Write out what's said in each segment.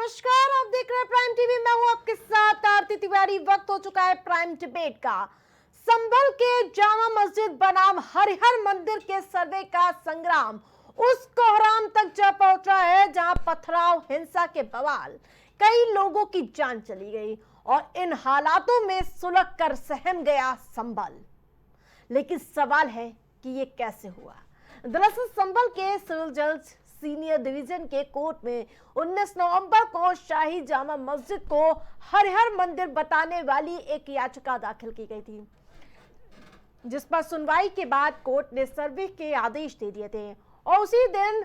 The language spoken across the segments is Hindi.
नमस्कार, आप देख रहे हैं प्राइम टीवी। मैं हूं आपके साथ आरती तिवारी। वक्त हो चुका है प्राइम डिबेट का। संभल के जामा मस्जिद बनाम हरिहर मंदिर के सर्वे का संग्राम उस कोहराम तक जा पहुंचा है जहां पथराव, हिंसा के बवाल, कई लोगों की जान चली गई और इन हालातों में सुलग कर सहम गया संभल। लेकिन सवाल है कि ये कैसे हुआ। दरअसल संभल के सिविल जज सीनियर डिवीजन के कोर्ट में 19 नवंबर को शाही जामा मस्जिद को हरिहर मंदिर बताने वाली एक याचिका दाखिल की गई थी, जिस पर सुनवाई के बाद कोर्ट ने सर्वे के आदेश दे दिए थे। और उसी दिन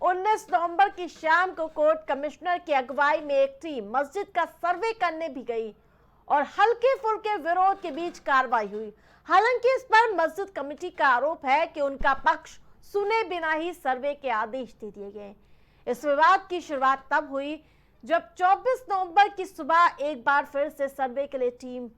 19 नवंबर की शाम को कोर्ट कमिश्नर की अगुवाई में एक टीम मस्जिद का सर्वे करने भी गई और हल्के फुल्के विरोध के बीच कार्रवाई हुई। हालांकि इस पर मस्जिद कमेटी का आरोप है कि उनका पक्ष सुने बिना ही सर्वे के आदेश दे दिए गए। इस विवाद की शुरुआत तब हुई जब 24 नवंबर की सुबह एक बार फिर से सर्वे के लिए टीम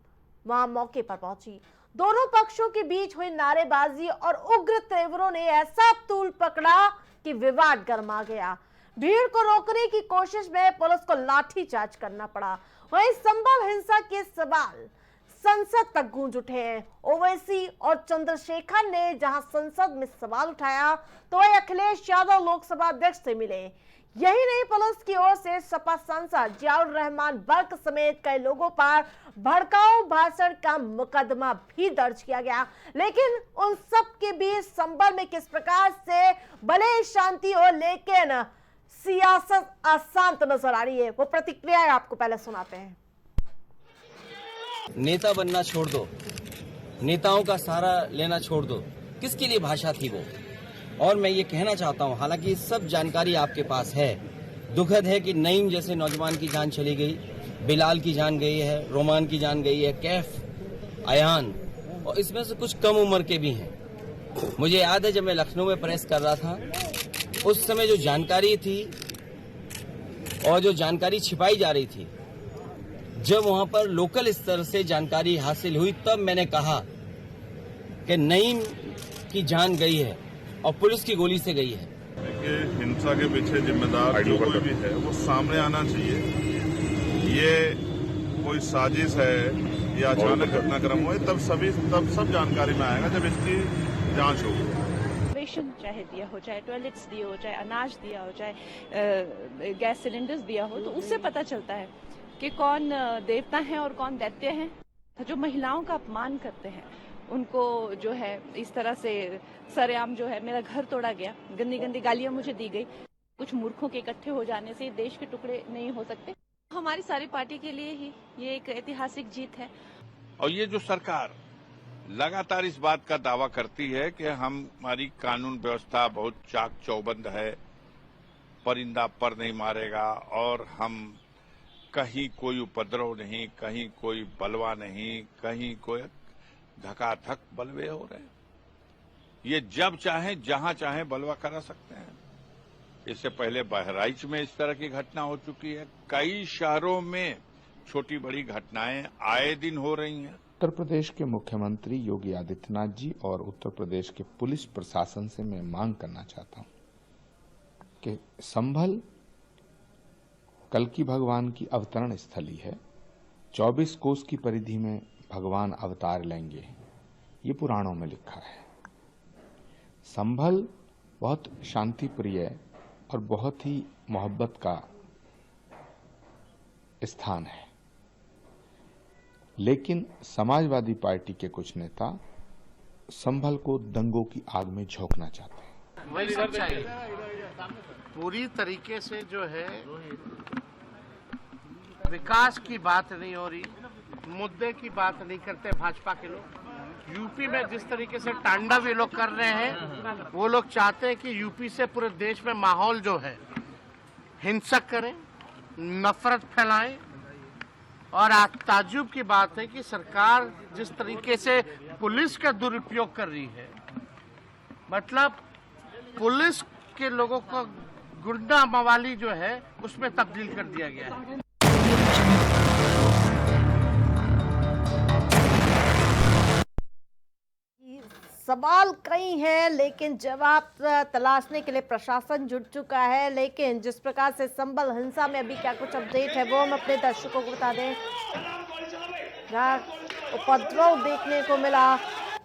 वहां मौके पर पहुंची। दोनों पक्षों के बीच हुई नारेबाजी और उग्र तेवरों ने ऐसा तूल पकड़ा कि विवाद गर्मा गया। भीड़ को रोकने की कोशिश में पुलिस को लाठीचार्ज करना पड़ा। वहीं संभल हिंसा के सवाल संसद तक गूंज उठे हैं। ओवैसी और चंद्रशेखर ने जहां संसद में सवाल उठाया तो वह अखिलेश यादव लोकसभा अध्यक्ष से मिले। यही नहीं, पुलिस की ओर से सपा सांसद जियाउर रहमान बर्क समेत कई लोगों पर भड़काऊ भाषण का मुकदमा भी दर्ज किया गया। लेकिन उन सब के बीच संभल में किस प्रकार से भले शांति हो लेकिन सियासत अशांत नजर आ रही है, वो प्रतिक्रिया आपको पहले सुनाते हैं। नेता बनना छोड़ दो, नेताओं का सहारा लेना छोड़ दो। किसके लिए भाषा थी वो? और मैं ये कहना चाहता हूँ, हालांकि सब जानकारी आपके पास है, दुखद है कि नईम जैसे नौजवान की जान चली गई, बिलाल की जान गई है, रोमान की जान गई है, कैफ, अयान, और इसमें से कुछ कम उम्र के भी हैं। मुझे याद है जब मैं लखनऊ में प्रेस कर रहा था, उस समय जो जानकारी थी और जो जानकारी छिपाई जा रही थी, जब वहां पर लोकल स्तर से जानकारी हासिल हुई तब मैंने कहा कि नईम की जान गई है और पुलिस की गोली से गई है। देखिए, हिंसा के पीछे जिम्मेदार जो कोई भी है वो सामने आना चाहिए। ये कोई साजिश है या अचानक घटनाक्रम हुआ, तब सब जानकारी में आएगा जब इसकी जांच होगी। राशन चाहे दिया हो, चाहे टॉयलेट्स दिए हो, चाहे अनाज दिया हो, चाहे गैस सिलेंडर्स दिया हो, तो उससे पता चलता है कि कौन देवता है और कौन दैत्य है। जो महिलाओं का अपमान करते हैं उनको जो है इस तरह से सरेआम जो है मेरा घर तोड़ा गया, गंदी गंदी गालियां मुझे दी गई। कुछ मूर्खों के इकट्ठे हो जाने से देश के टुकड़े नहीं हो सकते। हमारी सारी पार्टी के लिए ही ये एक ऐतिहासिक जीत है। और ये जो सरकार लगातार इस बात का दावा करती है कि हमारी कानून व्यवस्था बहुत चाक चौबंद है, परिंदा पर नहीं मारेगा और हम कहीं कोई उपद्रव नहीं, कहीं कोई बलवा नहीं, कहीं कोई धकाधक बलवे हो रहे हैं। ये जब चाहें जहां चाहें बलवा करा सकते हैं। इससे पहले बहराइच में इस तरह की घटना हो चुकी है। कई शहरों में छोटी बड़ी घटनाएं आए दिन हो रही हैं। उत्तर प्रदेश के मुख्यमंत्री योगी आदित्यनाथ जी और उत्तर प्रदेश के पुलिस प्रशासन से मैं मांग करना चाहता हूं कि संभल कल्कि भगवान की अवतरण स्थली है। 24 कोस की परिधि में भगवान अवतार लेंगे, ये पुराणों में लिखा है। संभल बहुत शांति प्रिय और बहुत ही मोहब्बत का स्थान है, लेकिन समाजवादी पार्टी के कुछ नेता संभल को दंगों की आग में झोंकना चाहते हैं। वही सच्चाई पूरी तरीके से जो है विकास की बात नहीं हो रही, मुद्दे की बात नहीं करते भाजपा के लोग। यूपी में जिस तरीके से तांडव ये लोग कर रहे हैं, वो लोग चाहते हैं कि यूपी से पूरे देश में माहौल जो है हिंसक करें, नफरत फैलाएं। और ताज्जुब की बात है कि सरकार जिस तरीके से पुलिस का दुरुपयोग कर रही है, मतलब पुलिस के लोगों को गुंडा मवाली जो है उसमें तब्दील कर दिया गया है। सवाल कई हैं, लेकिन जवाब तलाशने के लिए प्रशासन जुट चुका है। लेकिन जिस प्रकार से संभल हिंसा में अभी क्या कुछ अपडेट है वो हम अपने दर्शकों को बता दें। जहाँ उपद्रव देखने को मिला,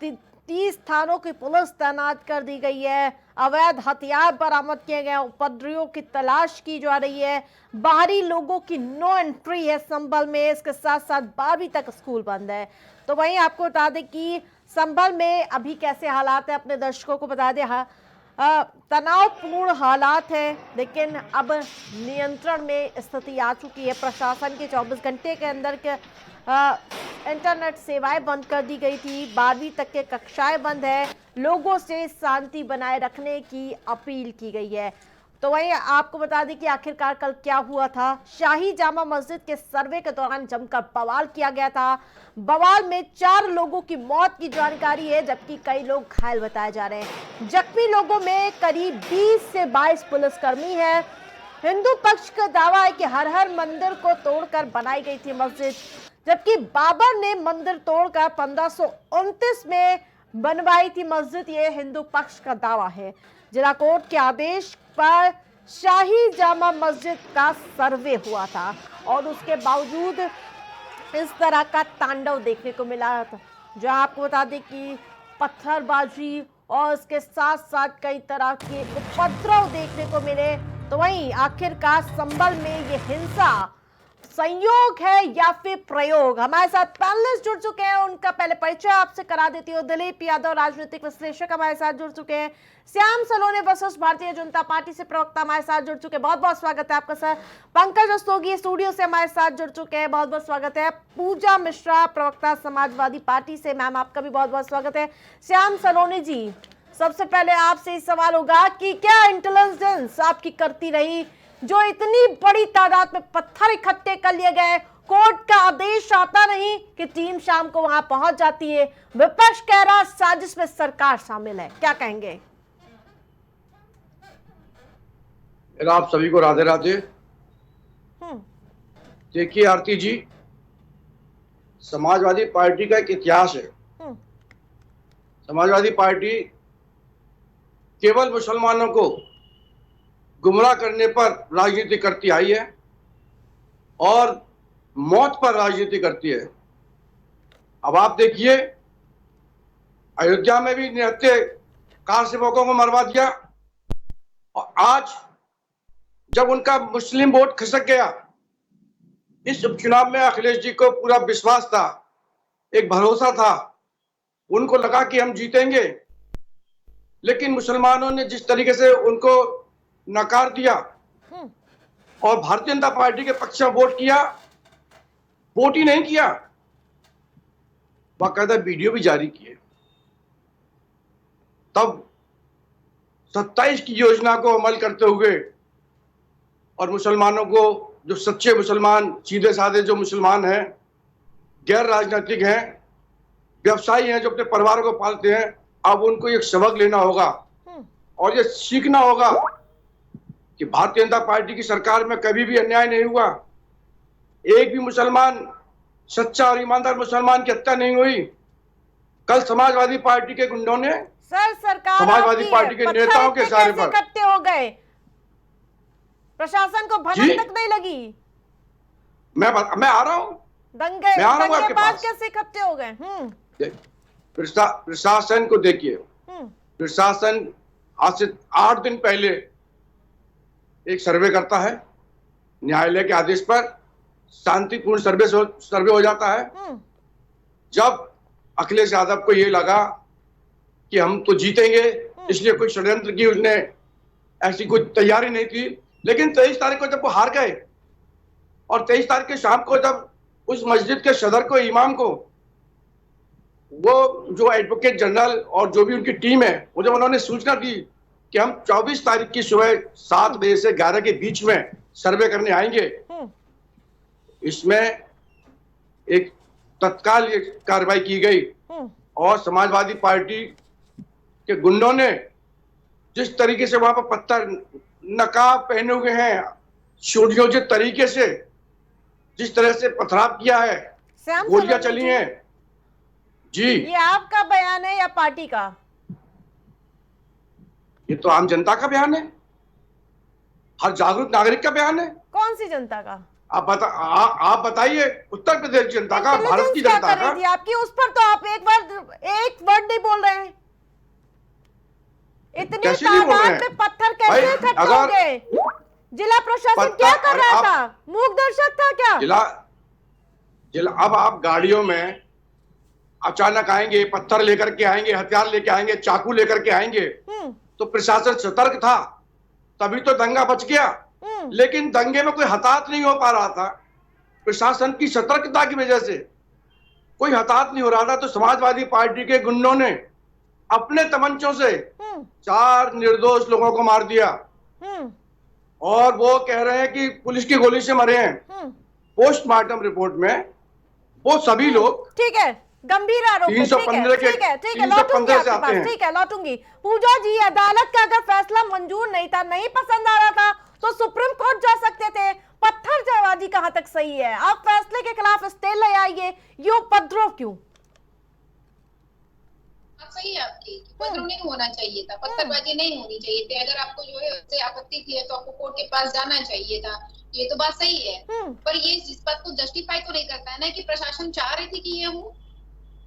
30 थानों की पुलिस तैनात कर दी गई है, अवैध हथियार बरामद किए गए, उपद्रवियों की तलाश की जा रही है, बाहरी लोगों की नो एंट्री है संभल में। इसके साथ साथ 12वीं तक स्कूल बंद है। तो वहीं आपको बता दें कि संभल में अभी कैसे हालात है, अपने दर्शकों को बता दें। तनावपूर्ण हालात है, लेकिन अब नियंत्रण में स्थिति आ चुकी है। प्रशासन के 24 घंटे के अंदर के इंटरनेट सेवाएं बंद कर दी गई थी, 12वीं तक के कक्षाएं बंद है, लोगों से शांति बनाए रखने की अपील की गई है। तो वहीं आपको बता दें कि आखिरकार कल क्या हुआ था। शाही जामा मस्जिद के सर्वे के दौरान जमकर बवाल किया गया था। बवाल में 4 लोगों की मौत की जानकारी है, जबकि कई लोग घायल बताए जा रहे हैं। जख्मी लोगों में करीब 20 से 22 पुलिसकर्मी है। हिंदू पक्ष का दावा है कि हर हर मंदिर को तोड़कर बनाई गई थी मस्जिद, जबकि बाबर ने मंदिर तोड़कर 1529 में बनवाई थी मस्जिद। ये हिंदू पक्ष का दावा है। जिला कोर्ट के आदेश पर शाही जामा मस्जिद का सर्वे हुआ था और उसके बावजूद इस तरह का तांडव देखने को मिला था, जहां आपको बता दें कि पत्थरबाजी और इसके साथ साथ कई तरह के उपद्रव देखने को मिले। तो वहीं आखिरकार संभल में ये हिंसा संयोग है या फिर प्रयोग? हमारे साथ पैनलिस्ट जुड़ चुके हैं, उनका पहले परिचय आपसे करा देती हूँ। दिलीप यादव राजनीतिक विश्लेषक हमारे साथ जुड़ चुके हैं। श्याम सलोने वर्सेस भारतीय जनता पार्टी से प्रवक्ता हमारे साथ जुड़ चुके हैं, बहुत बहुत स्वागत है आपका सर। पंकज रस्तोगी स्टूडियो से हमारे साथ जुड़ चुके हैं, बहुत बहुत स्वागत है। पूजा मिश्रा प्रवक्ता समाजवादी पार्टी से, मैम आपका भी बहुत बहुत स्वागत है। श्याम सलोने जी, सबसे पहले आपसे सवाल होगा कि क्या इंटेलिजेंस आपकी करती रही जो इतनी बड़ी तादाद में पत्थर इकट्ठे कर लिए गए, कोर्ट का आदेश आता नहीं कि टीम शाम को वहां पहुंच जाती है, विपक्ष कह रहा साजिश में सरकार शामिल है, क्या कहेंगे? आप सभी को राधे राधे। देखिए आरती जी, समाजवादी पार्टी का एक इतिहास है। समाजवादी पार्टी केवल मुसलमानों को गुमराह करने पर राजनीति करती आई है और मौत पर राजनीति करती है। अब आप देखिए, अयोध्या में भी निहत्थे कार सेवकों को मरवा दिया और आज जब उनका मुस्लिम वोट खिसक गया, इस उपचुनाव में अखिलेश जी को पूरा विश्वास था, एक भरोसा था, उनको लगा कि हम जीतेंगे, लेकिन मुसलमानों ने जिस तरीके से उनको नकार दिया और भारतीय जनता पार्टी के पक्ष में वोट किया, वोट ही नहीं किया, बाकायदा वीडियो भी जारी किए। तब 27 की योजना को अमल करते हुए और मुसलमानों को, जो सच्चे मुसलमान, सीधे साधे जो मुसलमान हैं, गैर राजनीतिक हैं, व्यवसायी हैं, जो अपने परिवार को पालते हैं, अब उनको एक सबक लेना होगा और ये सीखना होगा कि भारतीय जनता पार्टी की सरकार में कभी भी अन्याय नहीं हुआ। एक भी मुसलमान, सच्चा और ईमानदार मुसलमान की हत्या नहीं हुई। कल समाजवादी पार्टी के गुंडों ने सरकार समाजवादी पार्टी के नेताओं के इशारे पर इकट्ठे हो गए, प्रशासन को भनक तक नहीं लगी। मैं आ रहा हूं, दंगे बाद कैसे इकट्ठे हो गए? प्रशासन को देखिए, प्रशासन आज से 8 दिन पहले एक सर्वे करता है, न्यायालय के आदेश पर शांतिपूर्ण सर्वे हो जाता है। जब अखिलेश यादव को ये लगा कि हम तो जीतेंगे, इसलिए कोई षड्यंत्र की उसने ऐसी कोई तैयारी नहीं थी, लेकिन 23 तारीख को जब वो हार गए और 23 तारीख की शाम को जब उस मस्जिद के सदर को, इमाम को, वो जो एडवोकेट जनरल और जो भी उनकी टीम है, वो जब उन्होंने सूचना दी कि हम 24 तारीख की सुबह 7 बजे से 11 के बीच में सर्वे करने आएंगे, इसमें एक तत्काल ये कार्रवाई की गई और समाजवादी पार्टी के गुंडों ने जिस तरीके से वहां पर पत्थर, नकाब पहने हुए हैं, सुनियोजित तरीके से जिस तरह से पथराव किया है, गोलियां चली हैं। जी, ये आपका बयान है या पार्टी का? ये तो आम जनता का बयान है, हर जागरूक नागरिक का बयान है। कौन सी जनता का? आप बताइए, उत्तर प्रदेश की जनता का, भारत की क्या जनता कर का। रही थी आपकी? उस पर तो आप एक वर्ड नहीं बोल रहे हैं। इतनी कैसे नहीं बोल रहे तादाद हैं? में पत्थर कैसे इकट्ठे हो गए? जिला प्रशासन क्या कर रहा था? मूक दर्शक था क्या? जिला अब आप गाड़ियों में अचानक आएंगे, पत्थर लेकर के आएंगे, हथियार लेके आएंगे, चाकू लेकर के आएंगे, तो प्रशासन सतर्क था, तभी तो दंगा बच गया। लेकिन दंगे में कोई हताहत नहीं हो पा रहा था, प्रशासन की सतर्कता की वजह से कोई हताहत नहीं हो रहा था। तो समाजवादी पार्टी के गुंडों ने अपने तमंचों से 4 निर्दोष लोगों को मार दिया और वो कह रहे हैं कि पुलिस की गोली से मरे हैं। पोस्टमार्टम रिपोर्ट में वो सभी लोग, ठीक है, गंभीर आरोप है, 315 के, ठीक है, 315 से आते हैं। ठीक है, लौटूंगी। पूजा जी, अदालत का अगर फैसला मंजूर नहीं था, नहीं पसंद आ रहा था, तो सुप्रीम कोर्ट जा सकते थे। पत्थरबाजी कहां तक सही है? आप फैसले के खिलाफ स्टे ले आइए, ये उपद्रव क्यों? सही है आपकी, उपद्रव नहीं होना चाहिए था, पत्थरबाजी नहीं होनी चाहिए थी। अगर आपको जो है उससे आपत्ति थी तो आपको कोर्ट के पास जाना चाहिए था, ये तो बात सही है। पर ये इस बात को जस्टिफाई तो नहीं करता है ना कि प्रशासन चाह रही थी कि ये हो।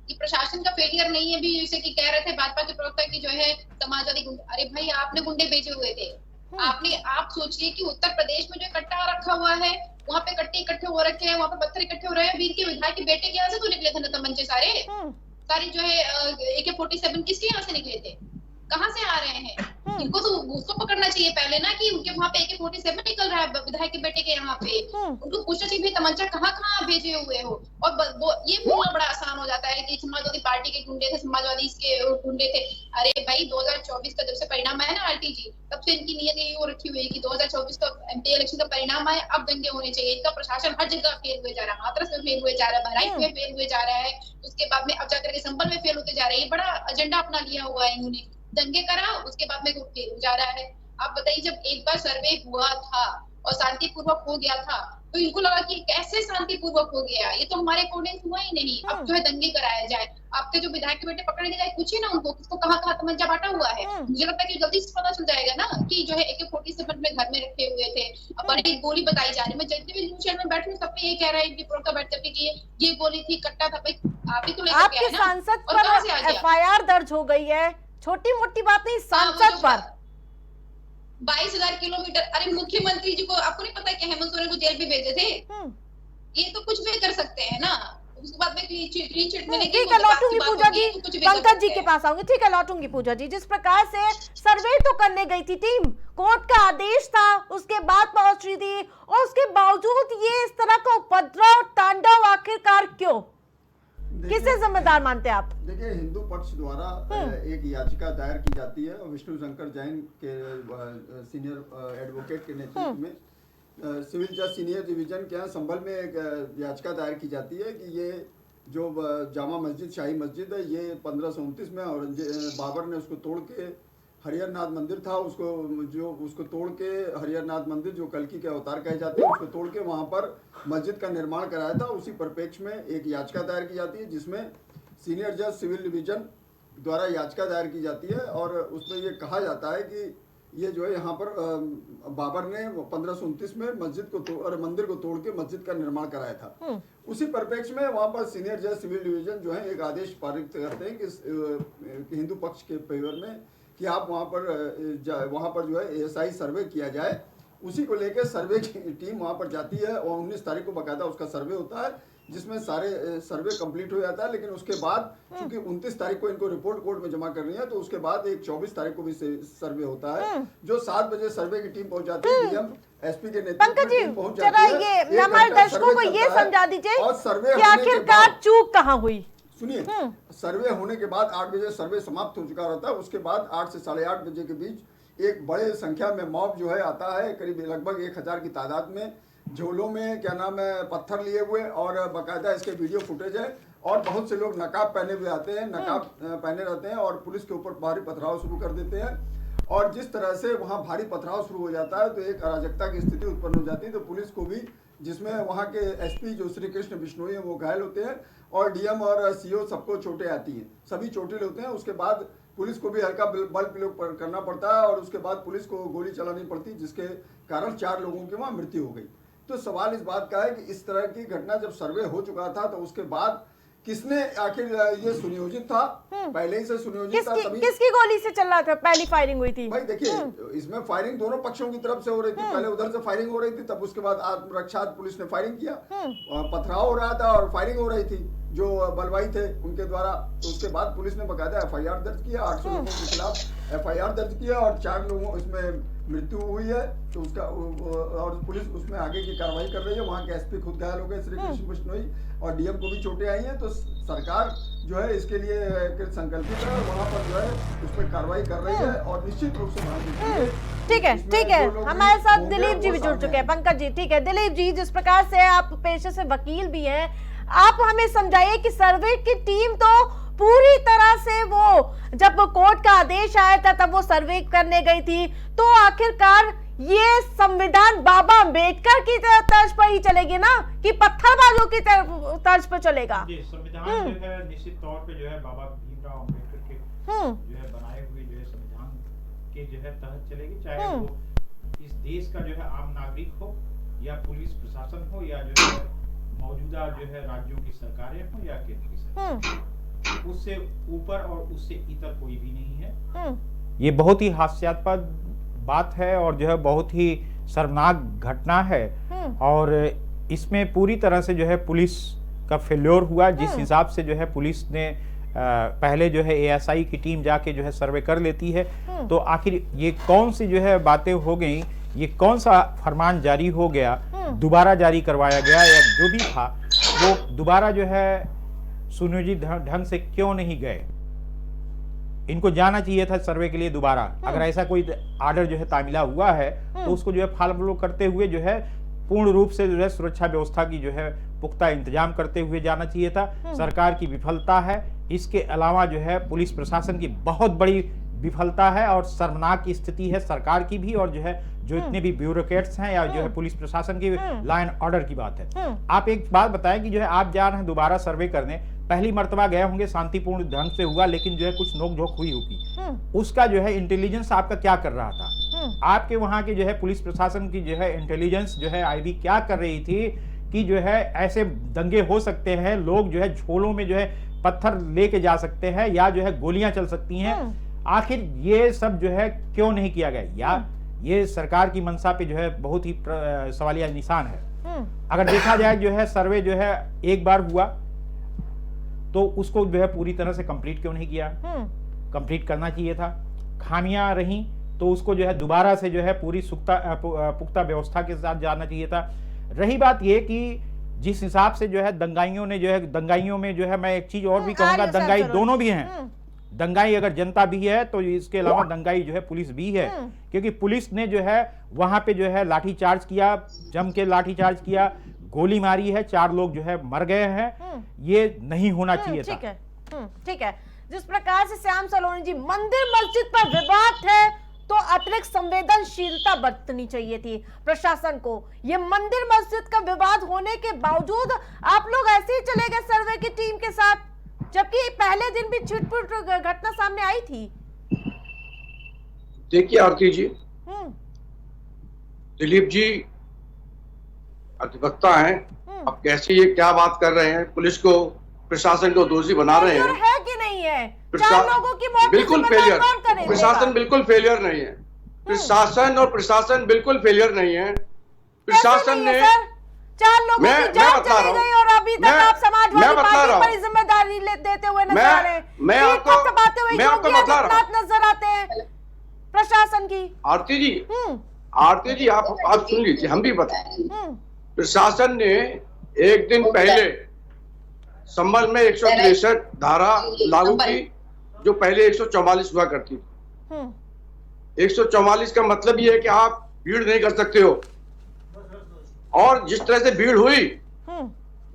ये प्रशासन का फेलियर नहीं है भी, जैसे कि कह रहे थे भाजपा के प्रवक्ता की जो है समाजवादी गुंडे। अरे भाई, आपने गुंडे भेजे हुए थे। आप सोचिए कि उत्तर प्रदेश में जो कट्टा रखा हुआ है, वहाँ पे कट्टे इकट्ठे हो रखे हैं, वहाँ पे पत्थर इकट्ठे हो रहे हैं। वीर के विधायक के बेटे के यहाँ से तो निकले थे ना तमंचे सारे जो है AK-47 किसके यहाँ से निकले थे? कहाँ से आ रहे हैं? इनको तो उसको पकड़ना चाहिए पहले ना कि उनके वहाँ पे AK-47 निकल रहा है विधायक के बेटे के यहाँ पे। उनको पूछना चाहिए भाई तमंचा कहाँ भेजे हुए हो। और ये बोलना बड़ा आसान हो जाता है कि समाजवादी पार्टी के गुंडे थे, समाजवादी इसके गुंडे थे। अरे भाई, 2024 का जब से परिणाम आया ना RTG, तब से इनकी नीयत यही हो रखी हुई है कि 2024 का MP इलेक्शन का परिणाम आए, अब दंगे होने चाहिए। इनका प्रशासन हर जगह फेल हुए जा रहा है, हाथरस में फेल हुए जा रहा है, बहराइच में फेल हुए जा रहा है, उसके बाद में अब जाकर के संभल में फेल होते जा रहे हैं। बड़ा एजेंडा अपना लिया हुआ है इन्होंने, दंगे करा, उसके बाद में फेल हो जा रहा है। आप बताइए, जब एक बार सर्वे हुआ था और शांतिपूर्वक हो गया था, तो इनको लगा कि कैसे शांतिपूर्वक हो गया, ये तो हमारे अकॉर्डिंग हुआ ही नहीं, अब जो है दंगे कराया जाए। आपके जो विधायक के बेटे पकड़ने जाए, पूछिए ना उनको किसको कहाँ तमंचा बांटा हुआ है। मुझे लगता है कि जल्दी से पता चल जाएगा ना कि जो है AK-47 में घर में रखे हुए थे। अब बड़ी गोली बताई जा रही है। मैं जितने भी न्यूज चैनल में बैठे हूँ, सब पे ये कह रहा है कि प्रोका बैठ करके कि ये गोली थी, कट्टा था। भाई, आप ही तो लेकर के आए ना। सांसद पर FIR दर्ज हो गई है, छोटी मोटी बात नहीं, सांसद पर 22,000 किलोमीटर। अरे मुख्यमंत्री जी को आपको नहीं पता कि हेमंत सोरेन को जेल भी भेजे थे? ये तो कुछ भी कर सकते हैं ना। उसके बाद में क्लीन चिट मिलेगी। ठीक है, लौटूंगी पूजा जी, पंकज जी के पास आऊंगी। ठीक है, लौटूंगी पूजा जी। जिस प्रकार से सर्वे तो करने गई थी टीम, कोर्ट का आदेश था, उसके बाद पहुंच रही थी, और उसके बावजूद ये इस तरह का उपद्रव तांडव आखिरकार क्यों? किसे जिम्मेदार मानते हैं आप? देखिए, हिंदू पक्ष द्वारा एक याचिका दायर की जाती है विष्णु शंकर जैन के सीनियर एडवोकेट के नेतृत्व में सिविल जज सीनियर डिवीजन के यहाँ संभल में एक याचिका दायर की जाती है कि ये जो जामा मस्जिद, शाही मस्जिद है, ये 1529 में और बाबर ने उसको तोड़ के हरिहरनाथ मंदिर था, उसको तोड़ के हरिहरनाथ मंदिर जो कल्कि के अवतार कहे जाते हैं, उसको तोड़ के वहाँ पर मस्जिद का निर्माण कराया था। उसी परिप्रेक्ष्य में एक याचिका दायर की जाती है जिसमें सीनियर जज सिविल डिवीजन द्वारा याचिका दायर की जाती है और उसमें ये कहा जाता है कि ये जो है यहाँ पर बाबर ने 1529 में मंदिर को तोड़ के मस्जिद का निर्माण कराया था। उसी परिप्रेक्ष्य में वहाँ पर सीनियर जज सिविल डिवीजन जो है एक आदेश पारित करते हैं कि हिंदू पक्ष के फेवर में कि आप वहाँ पर जो है ASI सर्वे किया जाए। उसी को लेकर सर्वे की टीम वहाँ पर जाती है और 19 तारीख को बाकायदा उसका सर्वे होता है जिसमें सारे सर्वे कंप्लीट हो जाता है। लेकिन उसके बाद चूंकि 29 तारीख को इनको रिपोर्ट कोर्ट में जमा करनी है, तो उसके बाद एक 24 तारीख को भी सर्वे होता है, जो 7 बजे सर्वे की टीम पहुंच जाती है, DM SP के नेतृत्व में टीम पहुंच जाती है। हमारे दर्शकों को ये समझा दीजिए कि आखिरकार चूक कहाँ हुई। सुनिए, सर्वे होने के बाद 8 बजे सर्वे समाप्त हो चुका रहता है। उसके बाद 8 से 8:30 बजे के बीच एक बड़े संख्या में मॉब जो है आता है, करीब लगभग 1000 की तादाद में, झोलों में क्या नाम है पत्थर लिए हुए, और बाकायदा इसके वीडियो फुटेज है। और बहुत से लोग नकाब पहने हुए आते हैं, नकाब पहने रहते हैं और पुलिस के ऊपर भारी पथराव शुरू कर देते हैं। और जिस तरह से वहाँ भारी पथराव शुरू हो जाता है तो एक अराजकता की स्थिति उत्पन्न हो जाती है। तो पुलिस को भी, जिसमें वहाँ के SP जो श्री कृष्ण बिश्नोई हैं वो घायल होते हैं और DM और CO सबको चोटें आती हैं, सभी चोटिल होते हैं। उसके बाद पुलिस को भी हल्का बल प्रयोग करना पड़ता है और उसके बाद पुलिस को गोली चलानी पड़ती, जिसके कारण 4 लोगों की वहां मृत्यु हो गई। तो सवाल इस बात का है कि इस तरह की घटना जब सर्वे हो चुका था तो उसके बाद किसने आखिर ये सुनियोजित था, पहले ही से सुनियोजित था, तभी किसकी गोली से चल रहा था, पहली फायरिंग हुई थी? भाई देखिए, इसमें फायरिंग दोनों पक्षों की तरफ से हो रही थी। पहले उधर से फायरिंग हो रही थी, तब उसके बाद आत्मरक्षा पुलिस ने फायरिंग किया, पथराव हो रहा था और फायरिंग हो रही थी जो बलवाई थे उनके द्वारा। तो उसके बाद पुलिस ने बकायदा FIR दर्ज किया, 800 लोगों के खिलाफ FIR दर्ज किया और 4 लोगों इसमें मृत्यु हुई है। तो उसका और पुलिस उसमें आगे की कार्रवाई कर रही है। वहाँ के SP खुद घायल हो गए, श्री कृष्ण बिश्नोई, और DM को भी चोटें आई हैं। तो सरकार जो है इसके लिए संकल्पित है, वहाँ पर जो है उस पर कार्रवाई कर रही है और निश्चित रूप से ध्यान देती है। ठीक है, ठीक है, हमारे साथ दिलीप जी भी जुड़ चुके हैं। पंकज जी, ठीक है, दिलीप जी, जिस प्रकार से आप पेशे से वकील भी हैं, आप हमें समझाइए कि सर्वे की टीम तो पूरी तरह से वो जब कोर्ट का आदेश आया था तब वो सर्वे करने गई थी, तो आखिरकार ये संविधान बाबा अम्बेडकर की तर्ज पर ही चलेगी ना कि पत्थरबाजों की तर्ज पर चलेगा? संविधान जो है निश्चित तौर पे जो है बाबा भीमराव अम्बेडकर के जो है बनाए हुए जो है संविधान के जो है तहत चलेगी, चाहे वो इस देश का जो है आम नागरिक हो या पुलिस प्रशासन हो या जो है मौजूदा जो है राज्यों की सरकारें हो या केंद्र की सरकार, उससे ऊपर और उससे इतर कोई भी नहीं है। ये बहुत ही हास्यास्पद बात है और जो है बहुत ही शर्मनाक घटना है और इसमें पूरी तरह से जो है पुलिस का फेल्योर हुआ। जिस हिसाब से जो है पुलिस ने पहले जो है ASI की टीम जाके जो है सर्वे कर लेती है, तो आखिर ये कौन सी जो है बातें हो गई, ये कौन सा फरमान जारी हो गया, दोबारा जारी करवाया गया या जो भी था वो दोबारा जो है सुनियोजित ढंग से क्यों नहीं गए? इनको जाना चाहिए था सर्वे के लिए दोबारा। अगर ऐसा कोई आर्डर जो है तामीला हुआ है तो उसको जो है फॉलो करते हुए जो है पूर्ण रूप से जो है सुरक्षा व्यवस्था की जो है पुख्ता इंतजाम करते हुए जाना चाहिए था। सरकार की विफलता है, इसके अलावा जो है पुलिस प्रशासन की बहुत बड़ी विफलता है और शर्मनाक स्थिति है सरकार की भी, और जो है जो इतने भी ब्यूरोक्रेट्स हैं या जो है पुलिस प्रशासन की लॉ एंड ऑर्डर की बात है। आप एक बात बताएं कि जो है आप जा रहे हैं दोबारा सर्वे करने, पहली मर्तबा गए होंगे, शांतिपूर्ण ढंग से हुआ, लेकिन जो है कुछ नोक-झोंक हुई होगी, उसका जो है इंटेलिजेंस आपका क्या कर रहा था? आपके वहां के जो है पुलिस प्रशासन की जो है इंटेलिजेंस जो है IB क्या कर रही थी कि जो है ऐसे दंगे हो सकते हैं, लोग जो है झोलों में जो है पत्थर लेके जा सकते हैं या जो है गोलियां चल सकती हैं। आखिर ये सब जो है क्यों नहीं किया गया? या ये सरकार की मंशा पे जो है बहुत ही सवालिया निशान है। अगर देखा जाए जो है सर्वे जो है एक बार हुआ तो उसको जो है पूरी तरह से कंप्लीट क्यों नहीं किया? कंप्लीट करना चाहिए था। खामियां रही तो उसको जो है दोबारा से जो है पूरी पुख्ता व्यवस्था के साथ जाना चाहिए था। रही बात ये कि जिस हिसाब से जो है दंगाइयों ने जो है, दंगाइयों में जो है मैं एक चीज और भी कहूंगा, दंगाई दोनों भी हैं। दंगाई अगर जनता भी है तो इसके अलावा दंगाई जो है पुलिस भी है, क्योंकि पुलिस ने जो है वहां पे जो है लाठीचार्ज किया, जम के लाठीचार्ज किया, गोली मारी है, 4 लोग जो है मर गए हैं। ये नहीं होना चाहिए था। ठीक है, ठीक है। जिस प्रकार से श्याम सलोनी जी, मंदिर मस्जिद पर विवाद है तो अतिरिक्त संवेदनशीलता बरतनी चाहिए थी प्रशासन को। ये मंदिर मस्जिद का विवाद होने के बावजूद आप लोग ऐसे ही चले गए सर्वे की टीम के साथ, जबकि पहले दिन भी छिटपुट घटना सामने आई थी। देखिए आरती जी, दिलीप जी अधिवक्ता हैं, अब कैसे ये क्या बात कर रहे हैं, पुलिस को प्रशासन को दोषी बना रहे हैं। है कि नहीं है? 4 लोगों की मौत बिल्कुल फेलियर, प्रशासन बिल्कुल फेलियर नहीं है। प्रशासन और प्रशासन बिल्कुल फेलियर नहीं है। प्रशासन ने 4 लोगों की जान चली गई और अभी तक आप समाजवादी पार्टी पर जिम्मेदारी देते हुए नजर आ रहे हैं। मैं आपको नजर आते हैं प्रशासन की। आरती जी आप सुन लीजिए, हम भी बताएं। प्रशासन ने एक दिन पहले संभल में 163 धारा लागू की, जो पहले 144 हुआ करती थी। 144 का मतलब ये है कि आप भीड़ नहीं कर सकते हो, और जिस तरह से भीड़ हुई,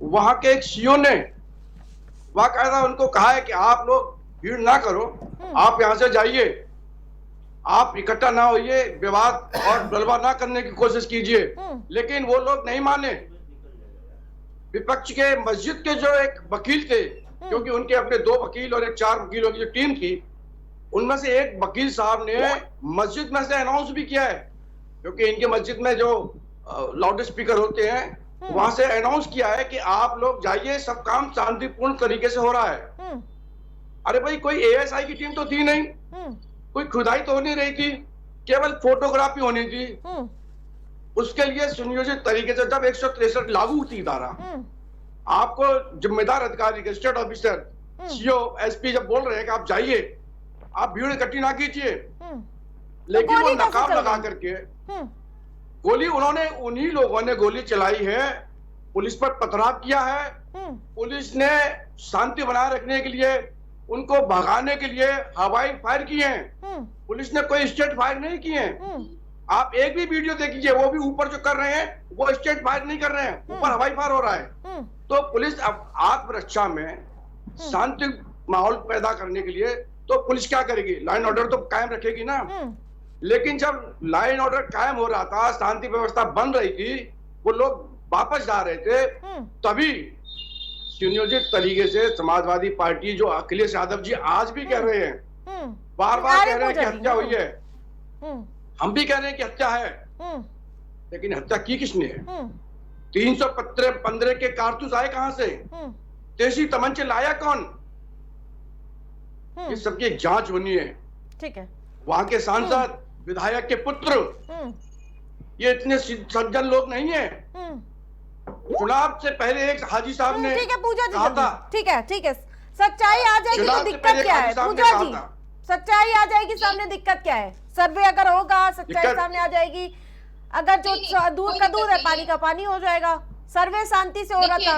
वहां के एक CO ने बाकायदा उनको कहा है कि आप लोग भीड़ ना करो, आप यहां से जाइए, आप इकट्ठा ना होइए, विवाद और गलबा ना करने की कोशिश कीजिए। लेकिन वो लोग नहीं माने। विपक्ष के मस्जिद के जो एक वकील थे, क्योंकि उनके अपने 2 वकील और एक 4 वकीलों की जो टीम थी, उनमें से एक वकील साहब ने मस्जिद में से अनाउंस भी किया है, क्योंकि इनके मस्जिद में जो लाउड स्पीकर होते हैं वहां से अनाउंस किया है कि आप लोग जाइए, सब काम शांतिपूर्ण तरीके से हो रहा है। अरे भाई, कोई एएसआई की टीम तो थी नहीं, कोई खुदाई तो हो नहीं रही थी, केवल फोटोग्राफी होनी थी। उसके लिए सुनियोजित तरीके से जब 163 लागू थी धारा, आपको जिम्मेदार अधिकारी, गजेटेड ऑफिसर, सीओ, एसपी जब बोल रहे हैं कि आप जाइए, आप भीड़ इकट्ठी ना कीजिए, लेकिन वो नकाब लगा करके गोली, उन्होंने उन्हीं लोगों ने गोली चलाई है, पुलिस पर पथराव किया है। पुलिस ने शांति बनाए रखने के लिए, उनको भगाने के लिए हवाई फायर किए हैं। पुलिस ने कोई स्टेट फायर नहीं किए हैं। आप एक भी वीडियो देखिए, वो भी ऊपर जो कर रहे हैं वो स्टेट फायर नहीं कर रहे हैं, ऊपर हवाई फायर हो रहा है। तो पुलिस अब आत्मरक्षा में शांति माहौल पैदा करने के लिए तो पुलिस क्या करेगी? लाइन ऑर्डर तो कायम रखेगी ना। लेकिन जब लाइन ऑर्डर कायम हो रहा था, शांति व्यवस्था बन रही थी, वो लोग वापस जा रहे थे, तभी सुनियोजित तरीके से समाजवादी पार्टी, जो अखिलेश यादव जी आज भी कह रहे हैं, बार बार कह रहे हैं कि हत्या हुई है, हम भी कह रहे हैं कि हत्या है, लेकिन हत्या की किसने है? 315 के कारतूस आए कहां से? देसी तमंचे लाया कौन? ये सबकी एक जांच होनी है। ठीक है। वहां के सांसद, विधायक के पुत्र, ये इतने सज्जन लोग नहीं है। चुनाव से पहले एक हाजी साहब ने ठीक है पूजा कहा था, ठीक है, ठीक है, सच्चाई आ जाएगी तो दिक्कत क्या है पूजा जी? सच्चाई आ जाएगी सामने, दिक्कत क्या है? सर्वे अगर होगा, सच्चाई सामने आ जाएगी। अगर जो दूध का दूध है, पानी का पानी हो जाएगा। सर्वे शांति से हो रहा था।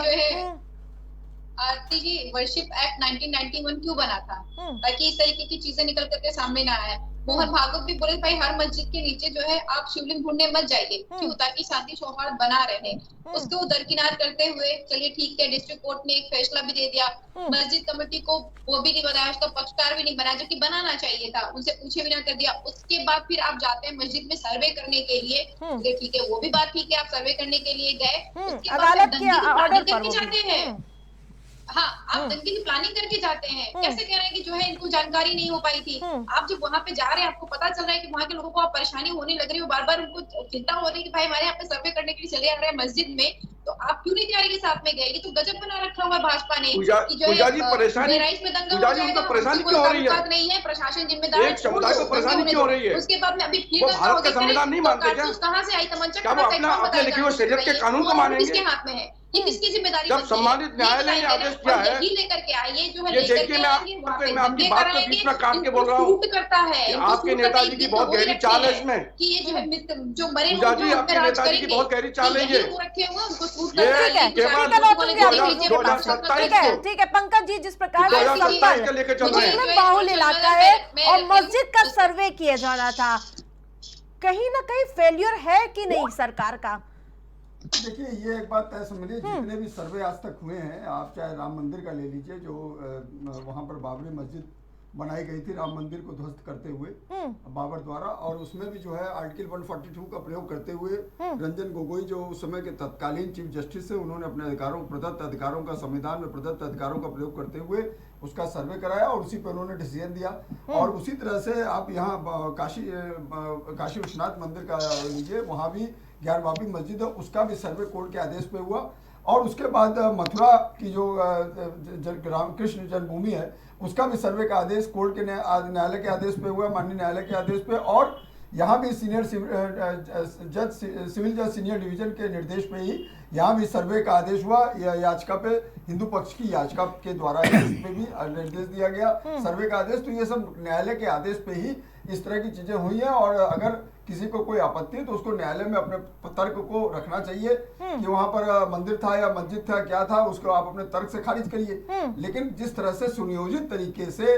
आरती जी, वर्शिप एक्ट 1991 क्यों बना था? ताकि इस तरीके की चीजें निकल करके सामने ना आए। मोहन भागवत भी बोले भाई हर मस्जिद के नीचे जो है आप शिवलिंग ढूंढने मत जाइए, क्यों? ताकि शांति सौहार्द बना रहे। उसको दरकिनार करते हुए चलिए ठीक है, डिस्ट्रिक्ट कोर्ट ने एक फैसला भी दे दिया, मस्जिद कमेटी को वो भी नहीं बनाया, उसका पक्षकार भी नहीं बनाया, जो कि बनाना चाहिए था, उनसे पूछे भी ना कर दिया। उसके बाद फिर आप जाते हैं मस्जिद में सर्वे करने के लिए, ठीक है, वो भी बात ठीक है, आप सर्वे करने के लिए गए, उसके बाद दंगे करके जाते हैं। हाँ, आप दंगे की प्लानिंग करके जाते हैं। कैसे कह रहे हैं कि जो है इनको जानकारी नहीं हो पाई थी? आप जब वहां पे जा रहे हैं, आपको पता चल रहा है कि वहां के लोगों को आप परेशानी होने लग रही है, बार बार उनको चिंता हो रही है कि भाई हमारे यहाँ पे सर्वे करने के लिए चले आ रहे हैं मस्जिद में, तो आप क्यों नहीं तैयारी के साथ में गए? ये तो गजब बना रखा हुआ है भाजपा ने। परेशानी में दंगा परेशानी क्यों हो रही है? नहीं है, प्रशासन जिम्मेदार है। समुदाय को परेशानी क्यों हो रही है? उसके बाद में अभी भारत का संविधान नहीं मानते क्या? कहाँ से आई तमंचा? अपने लिखे हुए शरीयत के कानून को मानेंगे? किसके हाथ में है? ये किसकी जिम्मेदारी? जब सम्मानित न्यायालय ने आदेश किया है, यही लेकर के आइए जो है, ये देखिए मैं आपकी बात को बीच में काट के बोल रहा हूँ, करता है आपके नेताजी की बहुत गहरी चाल है इसमें कि ये जो है जो मरे पूजा जी, आपके नेताजी की बहुत गहरी चाल है ये। ठीक है पंकज जी, जिस प्रकार से बाहुल इलाका है और मस्जिद का सर्वे किया जाना था, कहीं ना कहीं फेलियर है कि नहीं सरकार का? देखिए, ये एक बात तय समझिए, जितने भी सर्वे आज तक हुए हैं, आप चाहे राम मंदिर का ले लीजिए, जो वहां पर बाबरी मस्जिद बनाई गई थी राम मंदिर को ध्वस्त करते हुए बाबर द्वारा, और उसमें भी जो है आर्टिकल 142 का प्रयोग करते हुए रंजन गोगोई जो उस समय के तत्कालीन चीफ जस्टिस है, उन्होंने अपने अधिकारों, प्रदत्त अधिकारों का, संविधान में प्रदत्त अधिकारों का प्रयोग करते हुए उसका सर्वे कराया और उसी पर उन्होंने डिसीजन दिया। और उसी तरह से आप यहाँ काशी विश्वनाथ मंदिर का लीजिए, वहाँ भी 11वीं मस्जिद है, उसका भी सर्वे कोर्ट के आदेश पे हुआ। और उसके बाद मथुरा की जो रामकृष्ण जन्मभूमि है, उसका भी सर्वे का आदेश कोर्ट के न्यायालय के आदेश पे हुआ, माननीय न्यायालय के आदेश पे। और यहाँ भी सिविल जज सीनियर डिवीजन के निर्देश पे ही यहाँ भी सर्वे का आदेश हुआ। याचिका पे, हिंदू पक्ष की याचिका के द्वारा इसमें भी निर्देश दिया गया सर्वे का आदेश। तो ये सब न्यायालय के आदेश पे ही इस तरह की चीजें हुई हैं। और अगर किसी को कोई आपत्ति है तो उसको न्यायालय में अपने तर्क को रखना चाहिए कि वहां पर मंदिर था या मस्जिद था, क्या था, उसको आप अपने तर्क से खारिज करिए। लेकिन जिस तरह से सुनियोजित तरीके से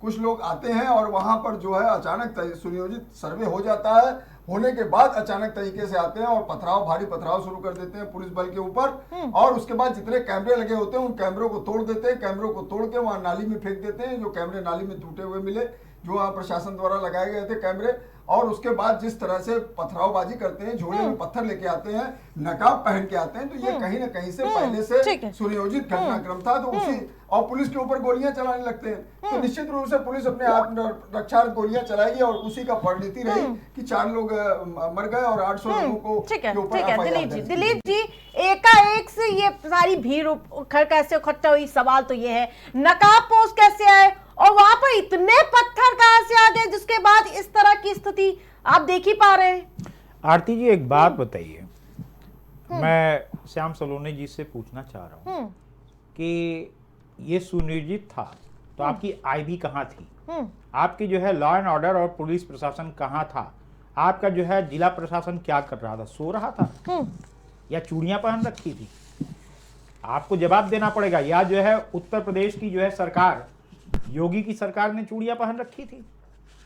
कुछ लोग आते हैं और वहां पर जो है अचानक सुनियोजित सर्वे हो जाता है, होने के बाद अचानक तरीके से आते हैं और भारी पथराव शुरू कर देते हैं पुलिस बल के ऊपर। और उसके बाद जितने कैमरे लगे होते हैं उन कैमरों को तोड़ देते हैं, कैमरों को तोड़ के वहां नाली में फेंक देते हैं, जो कैमरे नाली में टूटे हुए मिले, जो वहां प्रशासन द्वारा लगाए गए थे कैमरे। और उसके बाद जिस तरह से पथरावबाजी करते हैं, झोले में पत्थर लेके आते हैं, नकाब पहन के आते हैं, तो ये कहीं ना कहीं से पहले से सुनियोजित घटनाक्रम था। तो उसी और पुलिस के ऊपर गोलियां चलाने लगते हैं, तो निश्चित रूप से पुलिस अपने आत्मरक्षा गोलियां चलाएगी और उसी का परिणति रही कि 4 लोग मर गए और 800 लोगों को ठीक है दिलीप जी एकाएक से ये सारी भीड़ कैसे इकट्ठा हुई, सवाल तो ये है नकाब पोस्ट कैसे आए और वहां पर इतने पत्थर कहां से आ गए जिसके बाद इस तरह की स्थिति आप देख ही पा रहे हैं। आरती जी एक बात बताइए, मैं श्याम सलोनी जी से पूछना चाह रहा हूं कि ये सुनियोजित था तो आपकी आईबी कहाँ थी, आपकी जो है लॉ एंड ऑर्डर और पुलिस प्रशासन कहाँ था, आपका जो है जिला प्रशासन क्या कर रहा था, सो रहा था या चूड़ियां पहन रखी थी? आपको जवाब देना पड़ेगा। या जो है उत्तर प्रदेश की जो है सरकार, योगी की सरकार ने चूड़ियां पहन रखी थी?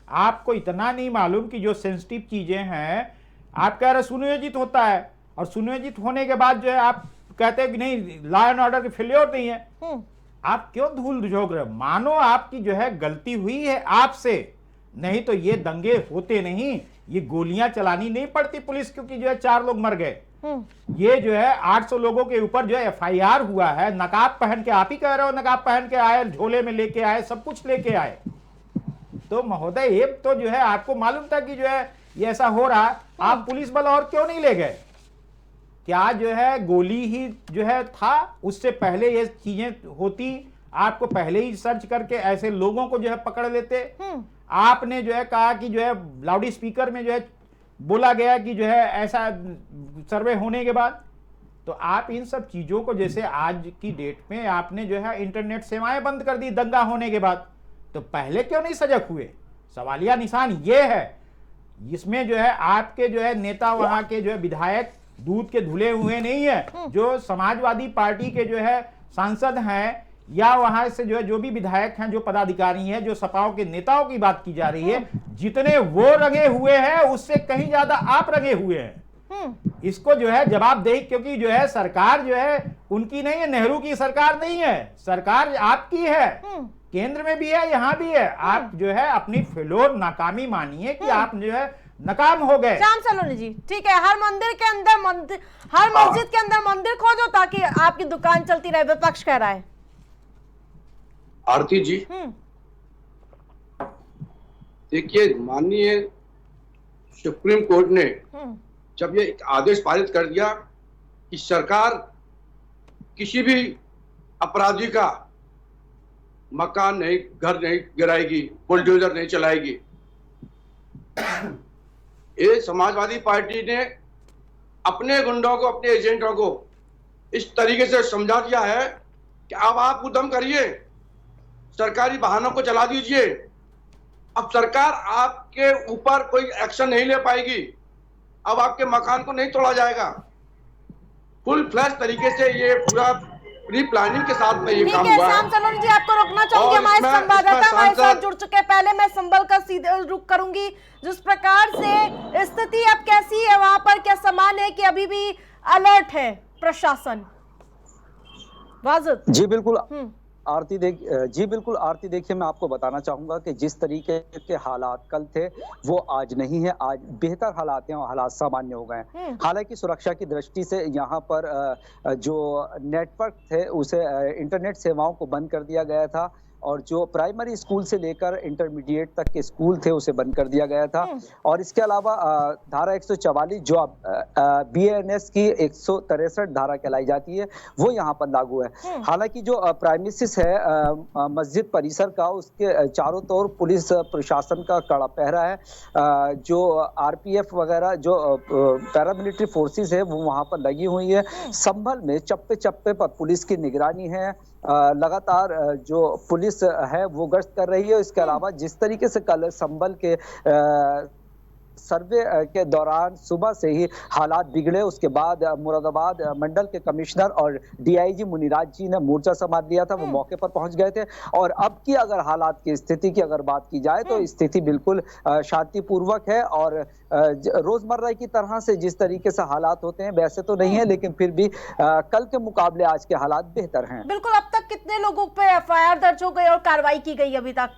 आपको इतना नहीं मालूम कि जो सेंसिटिव चीजें हैं आप कह रहे सुनियोजित होता है, और सुनियोजित होने के बाद जो है आप कहते हैं कि नहीं लॉ एंड ऑर्डर की फेल्योर नहीं है। आप क्यों धूल झोंक रहे हो? मानो आपकी जो है गलती हुई है आपसे, नहीं तो ये दंगे होते नहीं, ये गोलियां चलानी नहीं पड़ती पुलिस, क्योंकि जो है 4 लोग मर गए। ये जो है 800 लोगों के ऊपर जो है FIR हुआ है, नकाब पहन के, आप ही कह रहे हो नकाब पहन के आए, झोले में लेके आए, सब कुछ लेके आए। तो महोदय ये तो जो है आपको मालूम था कि जो है ये ऐसा हो रहा, आप पुलिस बल और क्यों नहीं ले गए? क्या जो है गोली ही जो है था, उससे पहले ये चीजें होती, आपको पहले ही सर्च करके ऐसे लोगों को जो है पकड़ लेते। आपने जो है कहा कि जो है लाउड स्पीकर में जो है बोला गया कि जो है ऐसा सर्वे होने के बाद, तो आप इन सब चीजों को, जैसे आज की डेट में आपने जो है इंटरनेट सेवाएं बंद कर दी दंगा होने के बाद, तो पहले क्यों नहीं सजग हुए? सवालिया निशान ये है। इसमें जो है आपके जो है नेता, वहां के जो है विधायक दूध के धुले हुए नहीं है। जो समाजवादी पार्टी के जो है सांसद हैं या वहां से जो है जो भी विधायक हैं, जो पदाधिकारी हैं, जो सपाओं के नेताओं की बात की जा रही है, जितने वो रंगे हुए हैं उससे कहीं ज्यादा आप रंगे हुए हैं। इसको जो है जवाबदेही, क्योंकि जो है सरकार जो है उनकी नहीं है, नेहरू की सरकार नहीं है, सरकार आपकी है, केंद्र में भी है, यहाँ भी है। आप जो है अपनी फेलोर नाकामी मानिए कि आप जो है नाकाम हो गए। श्याम सलोनी जी ठीक है, हर मंदिर के अंदर हर मस्जिद के अंदर मंदिर खोदो ताकि आपकी दुकान चलती रहे, विपक्ष कह रहा है। आरती जी देखिए, माननीय सुप्रीम कोर्ट ने जब ये आदेश पारित कर दिया कि सरकार किसी भी अपराधी का मकान नहीं, घर नहीं गिराएगी, बुलडोजर नहीं चलाएगी, ये समाजवादी पार्टी ने अपने गुंडों को, अपने एजेंटों को इस तरीके से समझा दिया है कि अब आप उद्यम करिए, सरकारी वाहनों को चला दीजिए। अब सरकार आपके ऊपर कोई एक्शन नहीं ले पाएगी, अब आपके मकान को नहीं तोड़ा जाएगा। फुल फ्लैश तरीके से ये पूरा प्री प्लानिंग के साथ में ये काम हुआ है। श्याम सलोनी जी आपको रोकना चाहूंगी, हमारे संवाददाता हमारे साथ जुड़ चुके हैं। पहले मैं संभल का सीधे रुख करूंगी, जिस प्रकार से स्थिति अब कैसी है वहां पर, क्या समान है कि अभी भी अलर्ट है प्रशासन? वाजिद जी बिल्कुल आरती देखिए, मैं आपको बताना चाहूंगा कि जिस तरीके के हालात कल थे वो आज नहीं है। आज बेहतर हालात हैं और हालात सामान्य हो गए हैं। हालांकि सुरक्षा की दृष्टि से यहाँ पर जो नेटवर्क थे उसे इंटरनेट सेवाओं को बंद कर दिया गया था, और जो प्राइमरी स्कूल से लेकर इंटरमीडिएट तक के स्कूल थे उसे बंद कर दिया गया था। और इसके अलावा धारा 144 जो BNS की 163 धारा कहलाई जाती है वो यहाँ पर लागू है। हालांकि जो प्राइमिसिस है मस्जिद परिसर का, उसके चारों तरफ पुलिस प्रशासन का कड़ा पहरा है। जो RPF वगैरह जो पैरामिलिट्री फोर्सेस है वो वहाँ पर लगी हुई है। संभल में चप्पे चप्पे पर पुलिस की निगरानी है, लगातार जो पुलिस है वो गश्त कर रही है। इसके अलावा जिस तरीके से कल संभल के सर्वे के दौरान सुबह से ही हालात बिगड़े, उसके बाद मुरादाबाद मंडल के कमिश्नर और DIG मुनिराज जी ने मोर्चा संभाल लिया था, वो मौके पर पहुंच गए थे। और अब की अगर हालात की स्थिति की अगर बात की जाए तो स्थिति बिल्कुल शांतिपूर्वक है, और रोजमर्रा की तरह से जिस तरीके से हालात होते हैं वैसे तो नहीं है, लेकिन फिर भी कल के मुकाबले आज के हालात बेहतर हैं। बिल्कुल। अब तक कितने लोगों पे FIR दर्ज हो गई और कार्रवाई की गई अभी तक?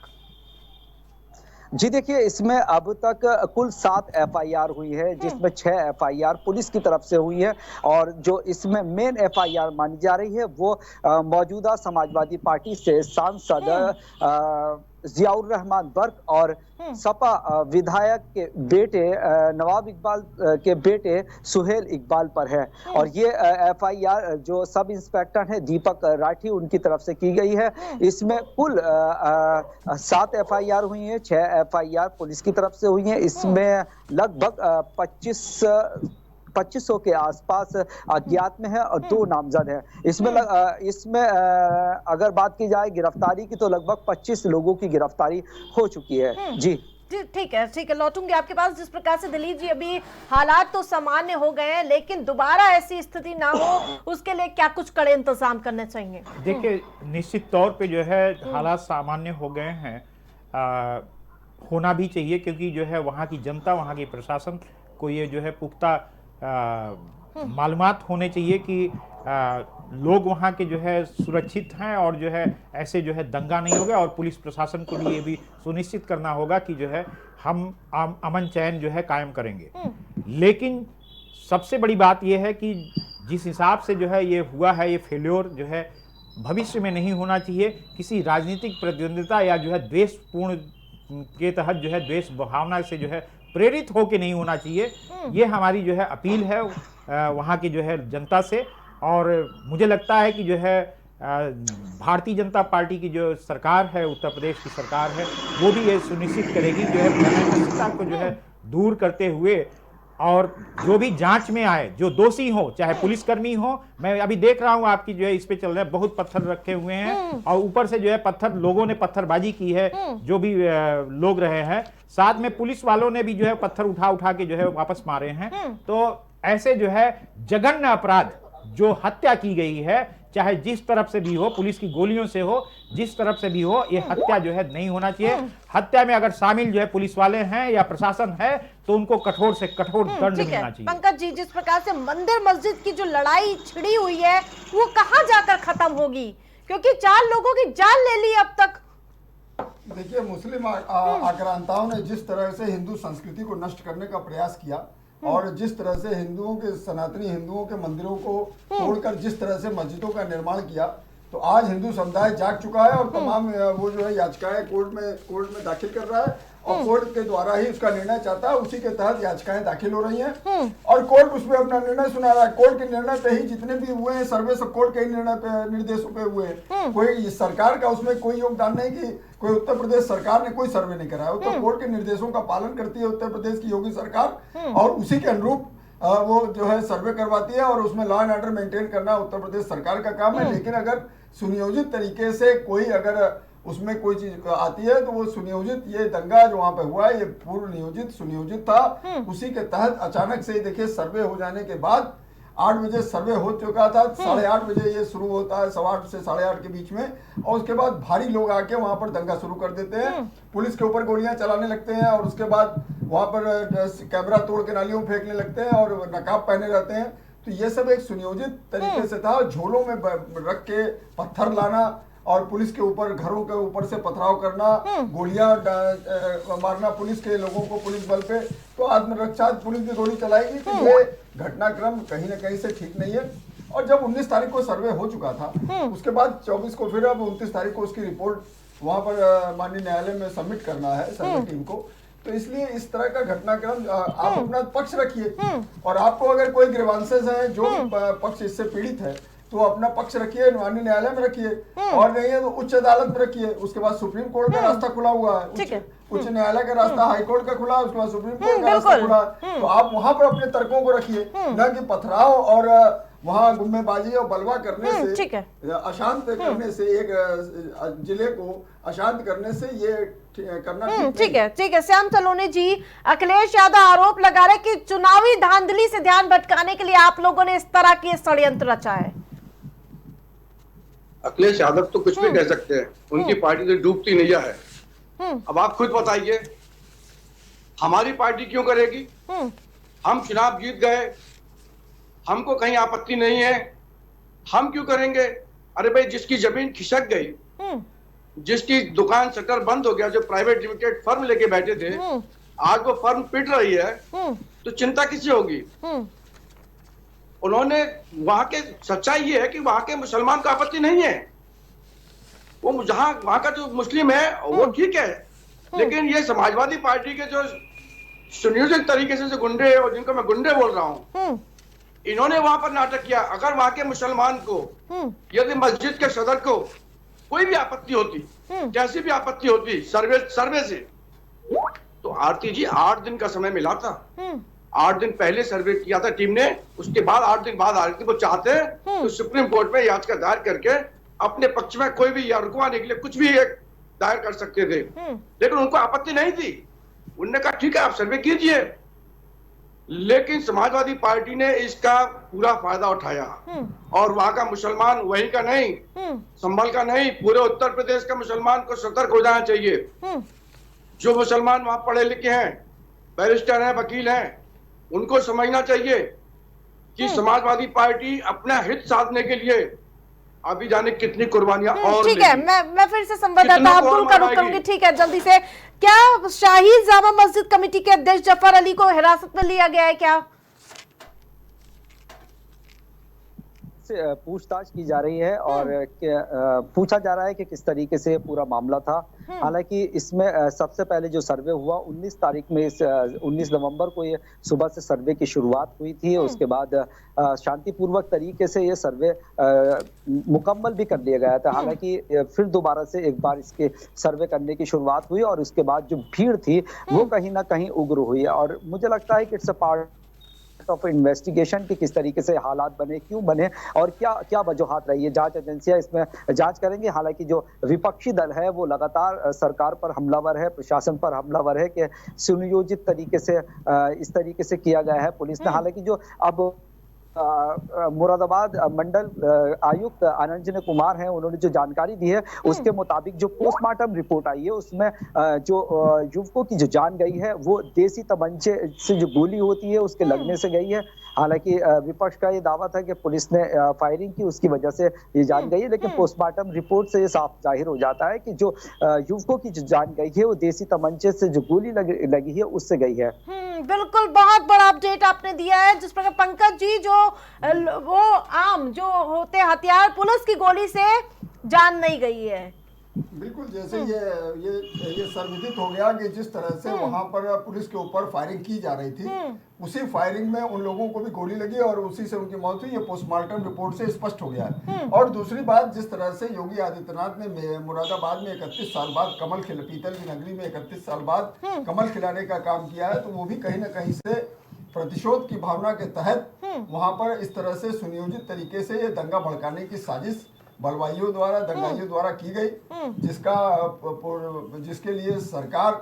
जी देखिए, इसमें अब तक कुल 7 एफआईआर हुई है, जिसमें 6 एफआईआर पुलिस की तरफ से हुई है और जो इसमें मेन एफआईआर मानी जा रही है वो मौजूदा समाजवादी पार्टी से सांसद जियाउर रहमान बर्क और सपा विधायक के बेटे नवाब इकबाल के बेटे सुहेल इकबाल पर है। और ये एफआईआर जो सब इंस्पेक्टर हैं दीपक राठी उनकी तरफ से की गई है। इसमें कुल 7 एफआईआर हुई हैं, 6 एफआईआर पुलिस की तरफ से हुई हैं। इसमें लगभग 2500 के आसपास अज्ञात में है और 2 नामजद हैं। इसमें अगर बात की जाए गिरफ्तारी की तो लगभग 25 लोगों की गिरफ्तारी हो चुकी है। जी ठीक है, लौटूंगी आपके पास। जिस प्रकार से दिलीप जी अभी हालात तो सामान्य हो गए हैं, लेकिन दोबारा ऐसी स्थिति ना हो उसके लिए क्या कुछ कड़े इंतजाम करने चाहिए? देखिए, निश्चित तौर पे जो है हालात सामान्य हो गए हैं, होना भी चाहिए, क्योंकि जो है वहाँ की जनता, वहाँ की प्रशासन को ये जो है पुख्ता मालूमात होने चाहिए कि लोग वहाँ के जो है सुरक्षित हैं और जो है ऐसे जो है दंगा नहीं होगा। और पुलिस प्रशासन को भी ये भी सुनिश्चित करना होगा कि जो है हम अमन चैन जो है कायम करेंगे। लेकिन सबसे बड़ी बात यह है कि जिस हिसाब से जो है ये हुआ है, ये फेल्योर जो है भविष्य में नहीं होना चाहिए। किसी राजनीतिक प्रतिद्वंदिता या जो है द्वेषपूर्ण के तहत जो है द्वेष भावना से जो है प्रेरित होकर नहीं होना चाहिए। ये हमारी जो है अपील है वहाँ की जो है जनता से। और मुझे लगता है कि जो है भारतीय जनता पार्टी की जो सरकार है, उत्तर प्रदेश की सरकार है, वो भी ये सुनिश्चित करेगी जो है भ्रष्टाचार को जो है दूर करते हुए, और जो भी जांच में आए, जो दोषी हो, चाहे पुलिसकर्मी हो। मैं अभी देख रहा हूं आपकी जो है इस पे चल रहे हैं, बहुत पत्थर रखे हुए हैं और ऊपर से जो है पत्थर, लोगों ने पत्थरबाजी की है, जो भी लोग रहे हैं, साथ में पुलिस वालों ने भी जो है पत्थर उठा के जो है वापस मारे हैं। तो ऐसे जो है जघन्य अपराध, जो हत्या की गई है, चाहे जिस तरफ से भी हो, पुलिस की गोलियों से हो, जिस तरफ से भी हो, ये हत्या जो है नहीं होना चाहिए। हत्या में अगर शामिल जो है पुलिस वाले हैं या प्रशासन है तो उनको कठोर से कठोर दंड मिलना चाहिए। पंकज जी, जिस प्रकार से मंदिर मस्जिद की जो लड़ाई छिड़ी हुई है वो कहां जाकर खत्म होगी, क्योंकि 4 लोगों की जान ले ली अब तक। देखिए, मुस्लिम आक्रांताओं ने जिस तरह से हिंदू संस्कृति को नष्ट करने का प्रयास किया और जिस तरह से हिंदुओं के, सनातनी हिंदुओं के मंदिरों को तोड़कर जिस तरह से मस्जिदों का निर्माण किया, तो आज हिंदू समुदाय जाग चुका है और तमाम वो जो है याचिकाएं कोर्ट में दाखिल कर रहा है और कोर्ट के द्वारा ही उसका निर्णय चाहता है। उसी के तहत याचिकाएं दाखिल हो रही हैं और कोर्ट उसमें अपना निर्णय सुना रहा है। कोर्ट के निर्णय पे ही जितने भी हुए हैं सर्वे, सब कोर्ट के ही निर्देशों पे हुए हैं। कोई सरकार का उसमें कोई योगदान नहीं कि कोई उत्तर प्रदेश सरकार ने कोई सर्वे नहीं कराया। उत्तर कोर्ट के निर्देशों का पालन करती है उत्तर प्रदेश की योगी सरकार और उसी के अनुरूप वो जो है सर्वे करवाती है और उसमें लॉ एंड ऑर्डर मेंटेन करना उत्तर प्रदेश सरकार का काम है। लेकिन अगर सुनियोजित तरीके से कोई अगर उसमें कोई चीज आती है तो वो सुनियोजित, ये दंगा जो वहां पे हुआ है ये पूर्व नियोजित सुनियोजित था। उसी के तहत अचानक से देखिए सर्वे हो जाने के बाद 8 बजे सर्वे हो चुका था, 8:30 बजे ये शुरू होता है, 8:15 से 8:30 के बीच में, और उसके बाद भारी लोग आके वहां पर दंगा शुरू कर देते हैं, पुलिस के ऊपर गोलियां चलाने लगते हैं और उसके बाद वहां पर कैमरा तोड़ के नालियों में फेंकने लगते हैं और नकाब पहने रहते हैं। तो ये सब एक सुनियोजित तरीके से था। झोलों में रख के पत्थर लाना और पुलिस के ऊपर, घरों के ऊपर से पथराव करना, गोलियां मारना पुलिस के लोगों को, पुलिस बल पे, तो आत्मरक्षा पुलिस भी गोली चलाएगी। तो ये घटनाक्रम कहीं ना कहीं से ठीक नहीं है। और जब 19 तारीख को सर्वे हो चुका था, उसके बाद 24 को फिर अब 29 तारीख को उसकी रिपोर्ट वहां पर माननीय न्यायालय में सबमिट करना है सर्वे टीम को। तो इसलिए इस तरह का घटनाक्रम आप अपना पक्ष रखिए और आपको अगर कोई ग्रीवांसेस हैं, जो पक्ष इससे पीड़ित है, तो अपना पक्ष रखिए, माननीय न्यायालय में रखिए, और नहीं है तो उच्च अदालत में रखिए। उसके बाद सुप्रीम कोर्ट का रास्ता खुला हुआ है, उच्च न्यायालय का रास्ता हाई कोर्ट का खुला, उसके बाद सुप्रीम कोर्ट का रास्ता खुला। तो आप वहां पर अपने तर्कों को रखिए, न कि पथराव और वहां गुम्मेबाजी और बलवा करने से, अशांत करने से, एक जिले को अशांत करने से ये करना ठीक है। श्याम सलोनी जी, अखिलेश यादव आरोप लगा रहे कि चुनावी धांधली से ध्यान भटकाने के लिए आप लोगों ने इस तरह की षड्यंत्र रचा है। अखिलेश यादव तो कुछ भी कह सकते हैं, उनकी पार्टी तो डूबती नैया है। अब आप खुद बताइए, हमारी पार्टी क्यों करेगी? हम चुनाव जीत गए, हमको कहीं आपत्ति नहीं है, हम क्यों करेंगे? अरे भाई, जिसकी जमीन खिसक गई जिसकी दुकान शटर बंद हो गया, जो प्राइवेट लिमिटेड फर्म लेके बैठे थे, आज वो फर्म पिट रही है, तो चिंता किसी होगी? उन्होंने वहां के सच्चाई ये है कि वहां के मुसलमान को आपत्ति नहीं है, वो जहां वहां का जो मुस्लिम है वो ठीक है, लेकिन ये समाजवादी पार्टी के जो सुनियोजित तरीके से जो गुंडे, और जिनको मैं गुंडे बोल रहा हूं, इन्होंने वहां पर नाटक किया। अगर वहां के मुसलमान को, यदि मस्जिद के सदर को कोई भी आपत्ति होती, कैसी भी आपत्ति होती सर्वे से, तो आरती जी 8 दिन का समय मिला था। 8 दिन पहले सर्वे किया था टीम ने, उसके बाद 8 दिन बाद आ रही थी। वो चाहते तो सुप्रीम कोर्ट में याचिका दायर करके अपने पक्ष में कोई भी, या रुकवाने के लिए कुछ भी एक दायर कर सकते थे, लेकिन उनको आपत्ति नहीं थी। उन्होंने कहा ठीक है आप सर्वे कीजिए, लेकिन समाजवादी पार्टी ने इसका पूरा फायदा उठाया, और वहां का मुसलमान, वही का नहीं, संभल का नहीं, पूरे उत्तर प्रदेश का मुसलमान को सतर्क हो जाना चाहिए। जो मुसलमान वहां पढ़े लिखे हैं, बैरिस्टर हैं, वकील हैं, उनको समझना चाहिए कि समाजवादी पार्टी अपना हित साधने के लिए अभी जाने कितनी कुर्बानियां और ठीक है, मैं फिर से संवाददाता अब्दुल का रुख करूंगी। ठीक है, जल्दी से, क्या शाही जामा मस्जिद कमेटी के अध्यक्ष जफर अली को हिरासत में लिया गया है? क्या पूछताछ की जा रही है और पूछा जा रहा है कि किस तरीके से पूरा मामला था। हालांकि इसमें सबसे पहले जो सर्वे हुआ 19 तारीख में, 19 नवंबर को ये सुबह से सर्वे की शुरुआत हुई थी। उसके बाद शांतिपूर्वक तरीके से ये सर्वे मुकम्मल भी कर लिया गया था। हालांकि फिर दोबारा से एक बार इसके सर्वे करने की शुरुआत हुई और उसके बाद जो भीड़ थी वो कहीं ना कहीं उग्र हुई, और मुझे लगता है कि it's a part of investigation कि किस तरीके से हालात बने, क्यों बने और क्या क्या वजूहात रही है। जांच एजेंसियां इसमें जांच करेंगी। हालांकि जो विपक्षी दल है वो लगातार सरकार पर हमलावर है, प्रशासन पर हमलावर है कि सुनियोजित तरीके से इस तरीके से किया गया है पुलिस ने। हालांकि जो अब मुरादाबाद मंडल आयुक्त आनंद कुमार हैं, उन्होंने जो जानकारी दी है उसके मुताबिक जो पोस्टमार्टम रिपोर्ट आई है उसमें जो युवकों की जो जान गई है वो देसी तमंचे से जो गोली होती है उसके लगने से गई है। हालांकि विपक्ष का ये दावा था कि पुलिस ने फायरिंग की, उसकी वजह से ये जान गई है, लेकिन पोस्टमार्टम रिपोर्ट से ये साफ जाहिर हो जाता है कि जो युवकों की जो जान गई है वो देसी तमंचे से जो गोली लगी है उससे गई है। बिल्कुल, बहुत बड़ा अपडेट आपने दिया है। जिस प्रकार पंकज जी, जो वो आम जो होते हथियार, पुलिस की गोली से जान नहीं गई है। बिल्कुल, जैसे ये सर्वविदित हो गया कि जिस तरह से वहां पर पुलिस के ऊपर फायरिंग की जा रही थी, उसी फायरिंग में उन लोगों को भी गोली लगी और उसी से उनकी मौत हुई। ये पोस्टमार्टम रिपोर्ट से स्पष्ट हो गया है। और दूसरी बात, जिस तरह से योगी आदित्यनाथ ने मुरादाबाद में 31 साल बाद कमल खिला, पीतल की नगरी में 31 साल बाद कमल खिलाने का काम किया है, तो वो भी कहीं ना कहीं से प्रतिशोध की भावना के तहत वहां पर इस तरह से सुनियोजित तरीके से ये दंगा भड़काने की साजिश बलवाइयों द्वारा, दंगाइयों द्वारा की गई, जिसके लिए सरकार,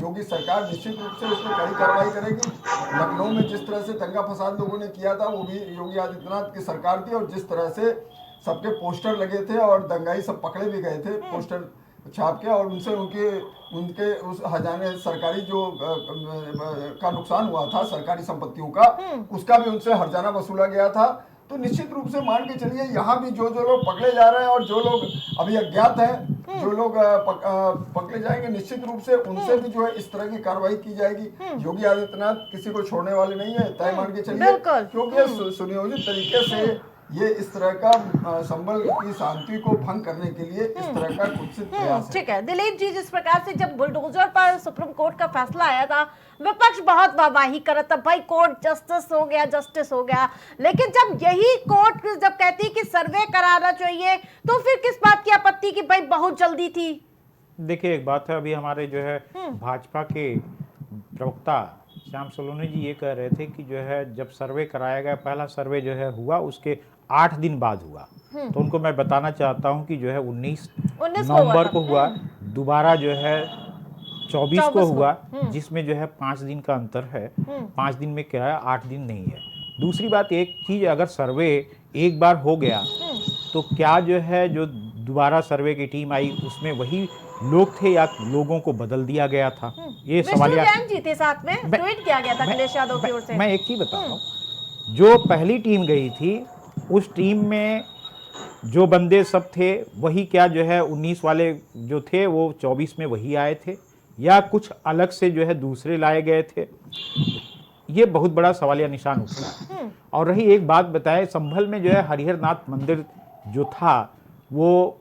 योगी सरकार निश्चित रूप से उसमें कड़ी कार्रवाई करेगी। लखनऊ में जिस तरह से दंगा फसाद लोगों ने किया था वो भी योगी आदित्यनाथ की सरकार थी, और जिस तरह से सबके पोस्टर लगे थे और दंगाई सब पकड़े भी गए थे पोस्टर छाप के, और उनसे उनके उस हजाने सरकारी जो का नुकसान हुआ था सरकारी संपत्तियों का, उसका भी उनसे हर्जाना वसूला गया था। तो निश्चित रूप से मान के चलिए यहाँ भी जो लोग पकड़े जा रहे हैं और जो लोग अभी अज्ञात हैं, जो लोग पकड़े जाएंगे, निश्चित रूप से उनसे भी जो है इस तरह की कार्रवाई की जाएगी। योगी आदित्यनाथ किसी को छोड़ने वाले नहीं है, तय मान के चलिए, क्योंकि सुनियोजित तरीके से ये इस तरह का संभल की शांति को भंग करने के लिए इस तरह का कुत्सित प्रयास है। ठीक है दिलीप जी, जिस प्रकार से जब बुलडोजर पर सुप्रीम कोर्ट का फैसला आया था, विपक्ष बहुत वाहवाही कर रहा था, भाई कोर्ट जस्टिस हो गया, जस्टिस हो गया। लेकिन जब यही कोर्ट जब कहती कि सर्वे कराना चाहिए, तो फिर किस बात की आपत्ति की भाई बहुत जल्दी थी? देखिए, एक बात है, अभी हमारे जो है भाजपा के प्रवक्ता श्याम सलोनी जी ये कह रहे थे कि जो है जब सर्वे कराया गया, पहला सर्वे जो है हुआ उसके 8 दिन बाद हुआ। तो उनको मैं बताना चाहता हूं कि जो है 19 नवंबर को हुआ, दोबारा जो है 24 को हुआ, जिसमें जो है 5 दिन का अंतर है। 5 दिन में किराया, 8 दिन नहीं है। दूसरी बात, एक चीज, अगर सर्वे एक बार हो गया तो क्या जो है जो दोबारा सर्वे की टीम आई उसमें वही लोग थे या लोगों को बदल दिया गया था? ये सवाल जीते साथ में ट्वीट किया गया था अखिलेश यादव की ओर से। मैं एक चीज बता रहा हूँ, जो पहली टीम गई थी उस टीम में जो बंदे सब थे वही क्या जो है 19 वाले जो थे वो 24 में वही आए थे, या कुछ अलग से जो है दूसरे लाए गए थे, ये बहुत बड़ा सवालिया निशान उठता है। और रही एक बात बताए, संभल में जो है हरिहरनाथ मंदिर जो था वो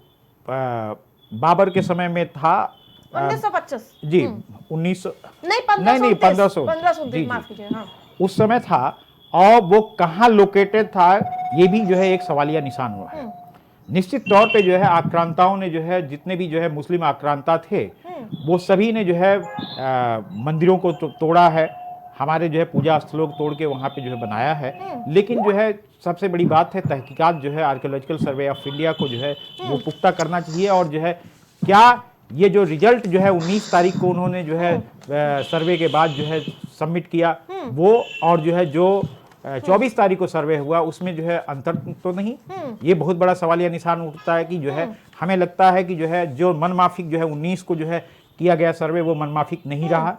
बाबर के समय में था 1925 जी 19 नहीं 1500 जी, माफ कीजिए, हाँ। उस समय था, और वो कहाँ लोकेटेड था ये भी जो है एक सवालिया निशान हुआ है। निश्चित तौर पे जो है आक्रांताओं ने जो है जितने भी जो है मुस्लिम आक्रांता थे वो सभी ने जो है मंदिरों को तोड़ा है, हमारे जो है पूजा स्थलों को तोड़ के वहाँ पे जो है बनाया है। लेकिन जो है सबसे बड़ी बात है तहकीकात जो है आर्कियोलॉजिकल सर्वे ऑफ इंडिया को जो है वो पुख्ता करना चाहिए, और जो है क्या ये जो रिजल्ट जो है 19 तारीख को उन्होंने जो है सर्वे के बाद जो है सबमिट किया वो, और जो है जो 24 तारीख को सर्वे हुआ उसमें जो है अंतर तो नहीं, ये बहुत बड़ा सवालिया निशान उठता है कि जो है हमें लगता है कि जो है जो मनमाफिक जो है 19 को जो है किया गया सर्वे वो मनमाफिक नहीं रहा।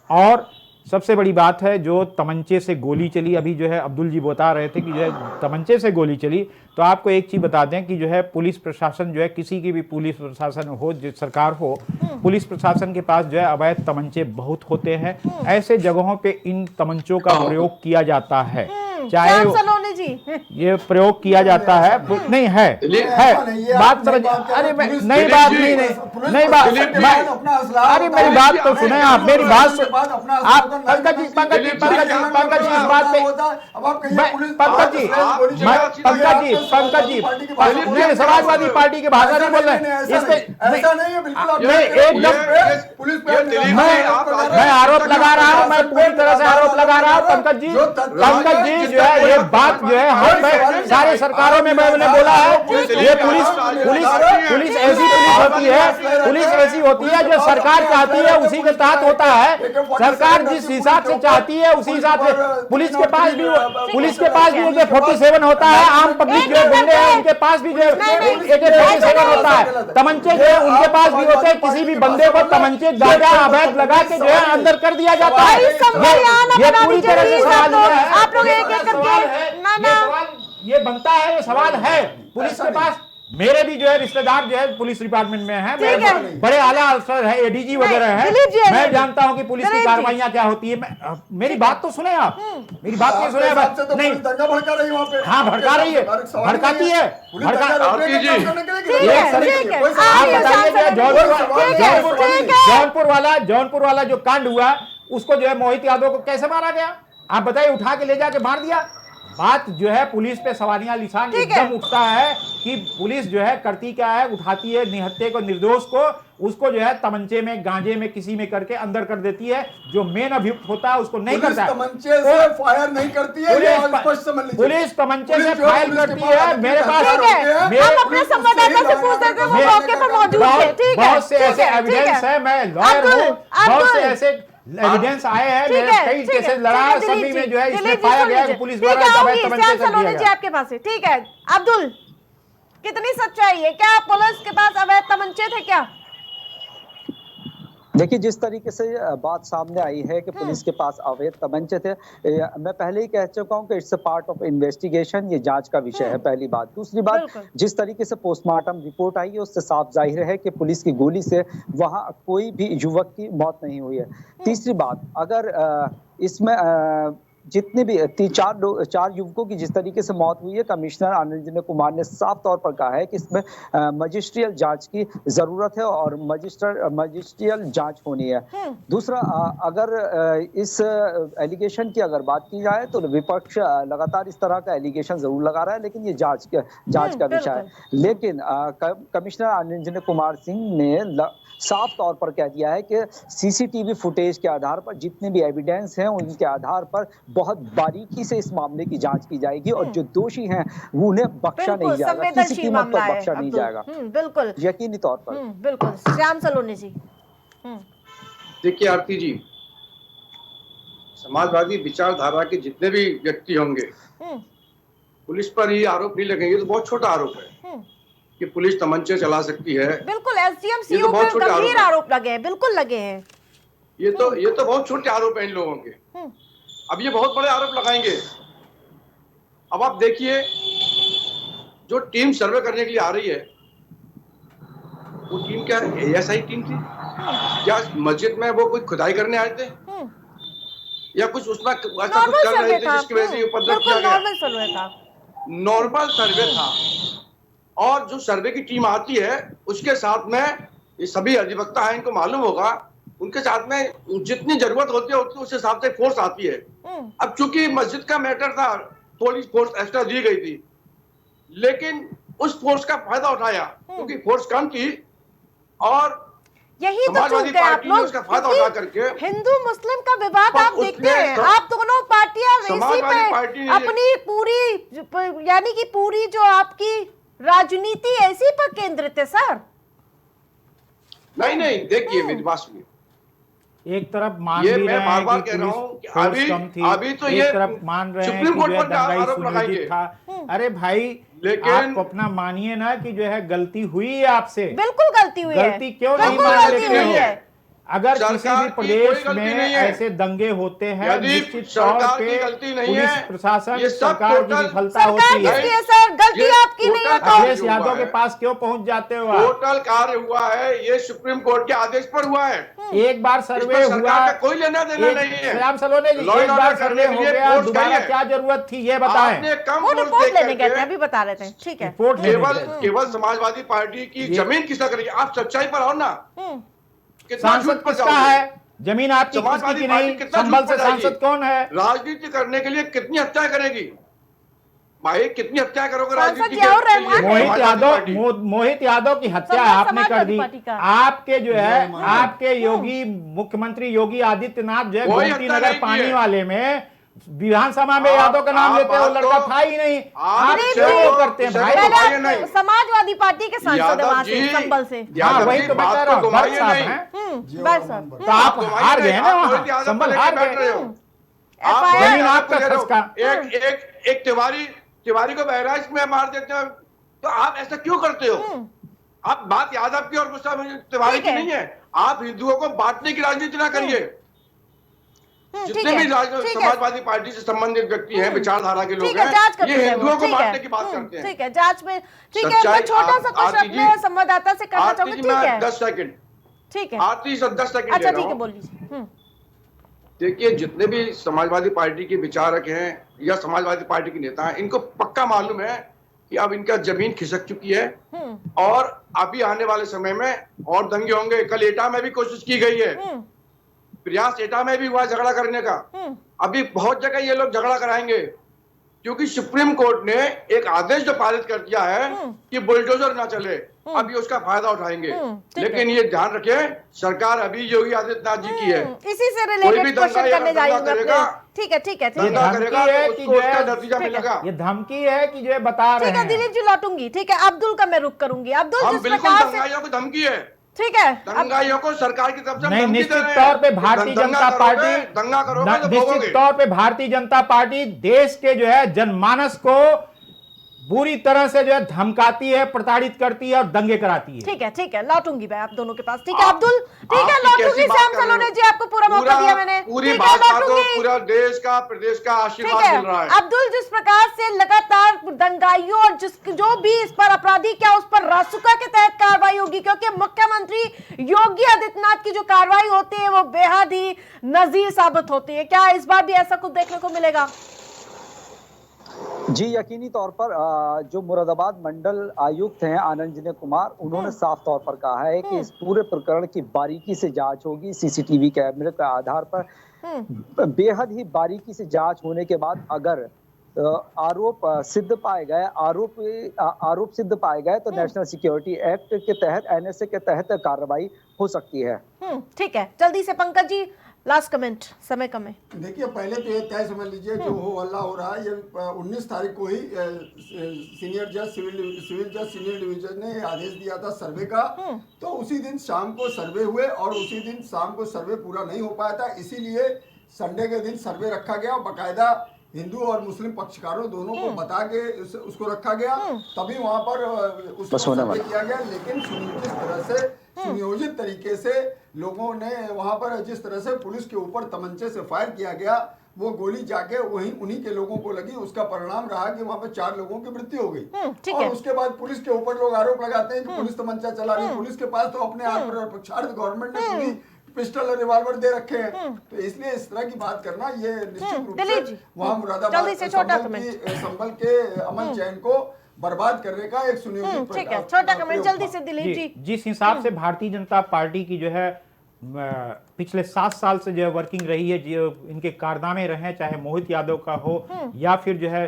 और सबसे बड़ी बात है जो तमंचे से गोली चली, अभी जो है अब्दुल जी बता रहे थे कि जो है तमंचे से गोली चली, तो आपको एक चीज़ बता दें कि जो है पुलिस प्रशासन जो है किसी की भी पुलिस प्रशासन हो, जो सरकार हो, पुलिस प्रशासन के पास जो है अवैध तमंचे बहुत होते हैं। ऐसे जगहों पे इन तमंचों का प्रयोग किया जाता है, चाहे सलोनी जी ये प्रयोग किया जाता है नहीं है बात समझ, अरे नहीं बात नहीं बात, अरे मेरी बात तो सुने आप, मेरी बात आप पंकज जी इस बात पे पंकज जी नहीं समाजवादी पार्टी के भाषा नहीं बोल रहे इस पे, एकदम मैं आरोप लगा रहा हूँ, मैं पूरी तरह से आरोप लगा रहा हूँ पंकज जी जो है ये बात जो है हम सारे सरकारों में मैंने बोला है, ये पुलिस ऐसी पुलिस होती है, पुलिस ऐसी होती है जो सरकार चाहती है उसी के तहत होता है, सरकार जिस हिसाब से चाहती है उसी हिसाब से पुलिस के पास भी जो 47 होता है, आम पब्लिक जो गुंडे हैं उनके पास भी जो AK-47 होता है, तमंचे जो है उनके पास भी होते हैं, किसी भी बंदे को तमंचे गाजा अवैध लगा के जो है अंदर कर दिया जाता है। ये पूरी तरह से सवाल आप लोग एक एक करके ये बनता है, ये सवाल है पुलिस के पास। मेरे भी जो है रिश्तेदार जो है पुलिस डिपार्टमेंट में हैं, बड़े आला अफसर है, ADG वगैरह है, मैं जानता हूँ कि पुलिस की कार्रवाइयाँ क्या होती है। मेरी बात तो सुने आप, मेरी बात नहीं सुने नहीं, हाँ भड़का रही है, भड़काती है, जौनपुर वाला जो कांड हुआ उसको जो है मोहित यादव को कैसे मारा गया आप बताइए, उठा के ले जाके मार दिया। बात जो है पुलिस पे सवालिया निशान एकदम उठता है कि पुलिस जो है करती क्या है, उठाती है निहत्थे को, निर्दोष को, उसको जो है तमंचे में गांजे में किसी में करके अंदर कर देती है, जो मेन अभियुक्त होता है उसको नहीं करता है। तमंचे से फायर नहीं करती है, पुलिस तमंचे से फायर करती है। मेरे पास अपने संवाददाता से पूछ सकते हैं, वो मौके पर मौजूद है, ठीक है, बहुत से ऐसे एविडेंस है, मैं लॉयर हूँ, बहुत से ऐसे एविडेंस आए हैं, मेरे कई केसेस लड़ा, सभी में जो है इसमें पाया गया कि पुलिस द्वारा अवैध तमंचे से दिया गया। जी आपके पास है, ठीक है अब्दुल, कितनी सच्चाई है, क्या पुलिस के पास अवैध तमंचे थे क्या? देखिए जिस तरीके से बात सामने आई है कि पुलिस के पास अवैध तमंचे थे, मैं पहले ही कह चुका हूं कि it's a part of investigation, ये जांच का विषय है, पहली बात। दूसरी बात, जिस तरीके से पोस्टमार्टम रिपोर्ट आई है उससे साफ जाहिर है कि पुलिस की गोली से वहां कोई भी युवक की मौत नहीं हुई है। तीसरी बात, अगर इसमें जितने भी चार युवकों की जिस तरीके से मौत हुई है, कमिश्नर आनंद कुमार ने साफ तौर पर कहा है कि इसमें मजिस्ट्रियल जांच की जरूरत है और मजिस्ट्रियल जांच होनी है। दूसरा, अगर इस एलिगेशन की अगर बात की जाए तो विपक्ष लगातार इस तरह का एलिगेशन जरूर लगा रहा है, लेकिन ये जांच का विषय है। लेकिन कमिश्नर आनंद कुमार सिंह ने साफ तौर पर कह दिया है कि CCTV फुटेज के आधार पर जितने भी एविडेंस हैं उनके आधार पर बहुत बारीकी से इस मामले की जांच की जाएगी और जो दोषी हैं वो उन्हें बख्शा नहीं जाएगा, किसी कीमत पर बख्शा नहीं जाएगा, बिल्कुल यकीनी तौर पर। बिल्कुल। श्याम सलोनी जी। देखिए आरती जी, समाजवादी विचारधारा के जितने भी व्यक्ति होंगे पुलिस पर ही आरोप नहीं लगेंगे तो बहुत छोटा आरोप है कि पुलिस तमंचे चला सकती है। बिल्कुल, SDM CO पर गंभीर आरोप लगे हैं, बिल्कुल लगे हैं। ये तो बहुत छोटे आरोप हैं इन लोगों के। अब ये बहुत बड़े आरोप लगाएंगे। अब आप देखिए जो टीम सर्वे करने के लिए आ रही है वो टीम क्या ASI टीम थी? क्या मस्जिद में वो कोई खुदाई करने आए थे या कुछ उसमें ऐसा कुछ कर रहे थे जिसकी वजह से ये उपद्रव किया गया? नॉर्मल सर्वे था, नॉर्मल सर्वे था। और जो सर्वे की टीम आती है उसके साथ में ये सभी अधिवक्ता हैं, इनको मालूम होगा, उनके साथ में जितनी जरूरत होती है उस हिसाब से फोर्स आती है। अब चूंकि मस्जिद का मैटर था, पुलिस फोर्स एक्स्ट्रा दी गई थी, लेकिन उस फोर्स का फायदा उठाया क्योंकि फोर्स कम थी और यही तो समाजवादी चूक गए आप पार्टी ने लोग, उसका फायदा उठा करके हिंदू मुस्लिम का विवाद आप देखते हैं, आप दोनों पार्टियां इसी समाजवादी पार्टी पे ने अपनी पूरी यानी कि पूरी जो आपकी राजनीति ऐसी पर केंद्रित है सर। नहीं देखिए मेरी बात सुनिए, एक तरफ मान ये भी मैं रहे बार हैं बार कि कह रहा पुलिस हूं कि फोर्स कम थी, अभी तो एक ये तरफ मान रहे हैं सुप्रीम कि कोर्ट जो है पर दंगाई आरोप लगाएंगे। सुनियोजित था। अरे भाई, लेकिन आप अपना मानिए ना कि जो है गलती हुई है आपसे, बिल्कुल गलती हुई है, गलती क्यों नहीं बिल्कुल मान गलती लेते हुई हो? है। अगर किसी भी सरकार की कोई प्रदेश गलती में नहीं है। ऐसे दंगे होते हैं, यदि निश्चित तौर सरकार की पे गलती नहीं पुलिस है, प्रशासन ये सब सरकार की टोटल विफलता सरकार होती है। किसकी है सर? गलती ये आपकी नहीं है टोटल तो अखिलेश हुआ यादव है। के पास क्यों पहुंच जाते हो आप? टोटल कार्य हुआ है, ये सुप्रीम कोर्ट के आदेश पर हुआ है। एक बार इस सर्वे पर हुआ, सरकार का कोई लेना देना नहीं है। श्याम सलोने जी, लॉ एंड एक बार ऑर्डर सर्वे करने हो के लिए गया, फोर्स दोबारा गई है। क्या जरूरत थी ये बताएं। आपने कम वो फोर्स रिपोर्ट देख लेने गए थे, करके अभी बता रहे थे, ठीक है। रिपोर्ट लेने केवल गए थे। केवल समाजवादी पार्टी की जमीन किसका करेगी? आप सच्चाई पर आओ ना। कितना सांसद झूठ पर किसका जाओगे? है? जमीन आपकी किसकी समाजवादी की पार्टी नहीं? कितना संभल झूठ से पर जाएगी? सांसद कौन है? राजनीति करने के लिए कितनी हत्याएं करेगी भाई? कितनी हत्या करोगे सांसद राजनीति जियाउर के रहमान लिए? मोहित समाजवादी यादव पार्टी। मोहित यादव की हत्या संभल आपने कर समाजवादी दी। पार्टी का। आपके जो है आपके योगी मुख्यमंत्री योगी आदित्यनाथ जो है कोई गोमती हत्या नगर नहीं पानी की है। वाले में विधानसभा में यादव का नाम लेते हो, लड़का था ही नहीं। आप नहीं, क्यों नहीं, करते हैं भाई? नहीं, पहले नहीं। आप समाजवादी पार्टी के सांसद है यादव वहां से, जी, संभल से। हाँ, यादव वही जी, तो बता बात रहा को हूँ, भट्ट घुमाइए साहब नहीं। हैं। बस सर, तो आप हार गए ना वहां, मोहित यादव संभल को हार लेके बैठ रहे गए। हो। FIR जमीन आपका कह रहे हो, खसका। एक तिवारी को बहराइच में मार देते हो, तो आप ऐसा क्यों करते हो? आप बात यादव की और गुस्सा तिवारी की नहीं है। आप हिंदुओं को बांटने की राजनीति ना करिए। जितने भी समाजवादी पार्टी से संबंधित व्यक्ति हैं, विचारधारा के लोग हैं, ये हिंदुओं को बांटने की बात करते हैं। ठीक है, जांच में ठीक है। मैं छोटा सा कुछ अपने संवाददाता से करना चाहूंगी, ठीक है? 10 सेकंड, ठीक है, आरती से 10 सेकंड अच्छा ले रहा ठीक है, हूं। बोलिए। देखिए, जितने भी समाजवादी पार्टी के विचारक हैं या समाजवादी पार्टी के नेता हैं, इनको पक्का मालूम है कि अब इनका जमीन खिसक चुकी है और अभी आने वाले समय में और दंगे होंगे। कल एटा में भी कोशिश की गई है, प्रयास एटा में भी हुआ झगड़ा करने का। अभी बहुत जगह ये लोग झगड़ा कराएंगे क्योंकि सुप्रीम कोर्ट ने एक आदेश जो पारित कर दिया है कि बुलडोजर ना चले। अब ये उसका फायदा उठाएंगे, लेकिन ये ध्यान रखें, सरकार अभी योगी आदित्यनाथ जी की है। इसी से कोई भी रिलेटेड क्वेश्चन करने जा रही हूँ मैं करेगा, अपने। ठीक है, ठीक है, ठीक ये है, दंगा धमकी करेगा है तो कि उसको जो उसका है नतीजा मिलेगा। ये धमकी है कि जो है बता रहे ठीक है। हैं। दिलीप जी लौटूंगी, ठीक है। अब्दुल का मैं रुक करूंगी। अब्दुल, हम जिस बिल्कुल प्रकार से, दंगाइयों को धमकी है, ठीक है, दंगाइयों को सरकार की तरफ से नहीं, धमकी दे निश्चित रहे हैं। तौर पे भारतीय दंगा जनता करोगे, पार्टी दंगा करोगे तो भोगोगे। निश्चित तौर पे भारतीय जनता पार्टी देश के जो है जनमानस को बुरी तरह से जो है धमकाती है, प्रताड़ित करती है और दंगे कराती है। ठीक है, लौटूंगी मैं आप दोनों के पास। ठीक है अब्दुल, ठीक है, आपकी लौटूंगी। कैसी बात श्याम कर रहे हो? सलोने जी, आपको पूरा मौका दिया मैंने। पूरी ठीक है, भाजपा को लौटूंगी। पूरा देश का, प्रदेश का ठीक आशीर्वाद है मिल रहा है। अब्दुल, जिस प्रकार से लगातार दंगाइयों और जो भी इस पर अपराधी क्या उस पर रासुका के तहत कार्रवाई होगी, क्योंकि मुख्यमंत्री योगी आदित्यनाथ की जो कार्रवाई होती है वो बेहद ही नजीर साबित होती है। क्या इस बार भी ऐसा कुछ देखने को मिलेगा? जी, यकीनी तौर पर जो मुरादाबाद मंडल आयुक्त हैं आनंद कुमार, उन्होंने साफ तौर पर कहा है कि इस पूरे प्रकरण की बारीकी से जांच होगी, सीसीटीवी कैमरे के आधार पर बेहद ही बारीकी से जांच होने के बाद अगर आरोप सिद्ध पाए गए, आरोप सिद्ध पाए गए तो नेशनल सिक्योरिटी एक्ट के तहत, NSA के तहत कार्रवाई हो सकती है। ठीक है, जल्दी से पंकज जी, लास्ट कमेंट, समय कम है। देखिए, पहले तो ये तय समझ लीजिए जो हो हल्ला हो रहा है, ये 19 तारीख को ही सीनियर जज सिविल जज सीनियर डिवीजन ने आदेश दिया था सर्वे का। तो उसी दिन शाम को सर्वे हुए और उसी दिन शाम को सर्वे पूरा नहीं हो पाया था, इसीलिए संडे के दिन सर्वे रखा गया और बाकायदा हिंदू और मुस्लिम पक्षकारों दोनों को बता के उसको रखा गया, तभी वहां पर उसको सर्वे किया गया। लेकिन सुनियोजित तरीके से लोगों ने वहां पर जिस तरह से पुलिस के ऊपर तमंचे से फायर किया गया, वो गोली जाके वहीं उन्हीं के लोगों को लगी। उसका परिणाम रहा कि वहां पे 4 लोगों की मृत्यु हो गई। और उसके बाद पुलिस के ऊपर लोग आरोप लगाते हैं कि पुलिस तमंचा चला रही है। पुलिस के पास तो अपने आप गवर्नमेंट ने पूरी पिस्टल और रिवॉल्वर दे रखे हैं। तो इसलिए इस तरह की बात करना ये निश्चित रूप से वहाँ मुरादाबाद संभल के अमन चैन को बर्बाद करने का एक सुनियोजित ठीक है, छोटा कमेंट जल्दी से दिलीप जी। जिस हिसाब से भारतीय जनता पार्टी की जो है पिछले 7 साल से जो है वर्किंग रही है, जो इनके कारनामे रहे, चाहे मोहित यादव का हो या फिर जो है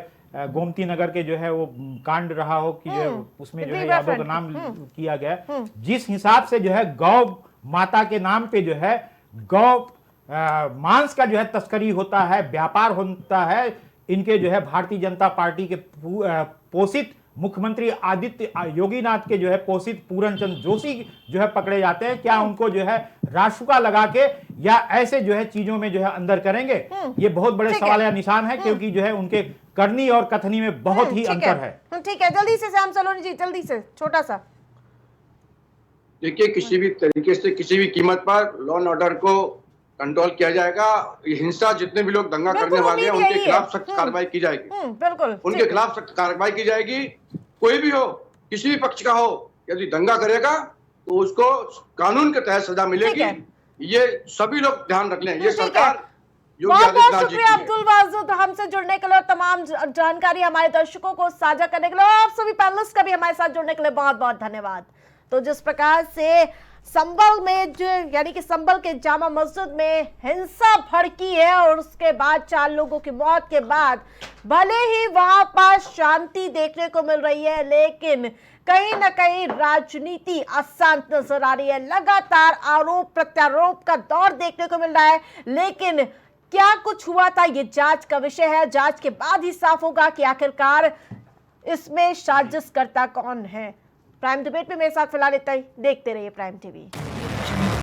गोमती नगर के जो है वो कांड रहा हो कि जो है उसमें जो है यादव का नाम किया गया, जिस हिसाब से जो है गौ माता के नाम पे जो है गौ मांस का जो है तस्करी होता है, व्यापार होता है, इनके जो है भारतीय जनता पार्टी के पोषित मुख्यमंत्री आदित्य योगीनाथ के जो है पोषित पूरनचंद जोशी जो है पकड़े जाते हैं। क्या उनको जो है राशुका लगा के या ऐसे जो है चीजों में जो है अंदर करेंगे? ये बहुत बड़े सवाल या निशान है, क्योंकि जो है उनके करनी और कथनी में बहुत ही अंतर है। ठीक है, जल्दी से श्याम सलोनी जी, जल्दी से छोटा सा। देखिए, किसी भी तरीके से किसी भी कीमत पर लॉ एंड ऑर्डर को कंट्रोल किया जाएगा। हिंसा जितने भी लोग दंगा करने वाले हैं उनके खिलाफ सख्त कार्रवाई की जाएगी। बिल्कुल, उनके खिलाफ सख्त कार्रवाई की जाएगी। कोई भी हो, किसी भी पक्ष का हो, यदि दंगा करेगा तो उसको कानून के तहत सजा मिलेगी। ये सभी लोग ध्यान रख लें। ये सरकार बहुत बहुत शुक्रिया अब्दुल वाजिद हमसे जुड़ने के लिए और तमाम जानकारी हमारे दर्शकों को साझा करने के लिए। आप सभी पैनलिस्ट का भी हमारे साथ जुड़ने के लिए बहुत बहुत धन्यवाद। तो जिस प्रकार से संभल में जो यानी कि संभल के जामा मस्जिद में हिंसा भड़की है और उसके बाद 4 लोगों की मौत के बाद भले ही वहां पर शांति देखने को मिल रही है, लेकिन कहीं ना कहीं राजनीति अशांत नजर आ रही है। लगातार आरोप प्रत्यारोप का दौर देखने को मिल रहा है, लेकिन क्या कुछ हुआ था ये जांच का विषय है। जांच के बाद ही साफ होगा कि आखिरकार इसमें साजिश करता कौन है। प्राइम डिबेट में मेरे साथ फिलहाल इतना ही। देखते रहिए प्राइम टीवी।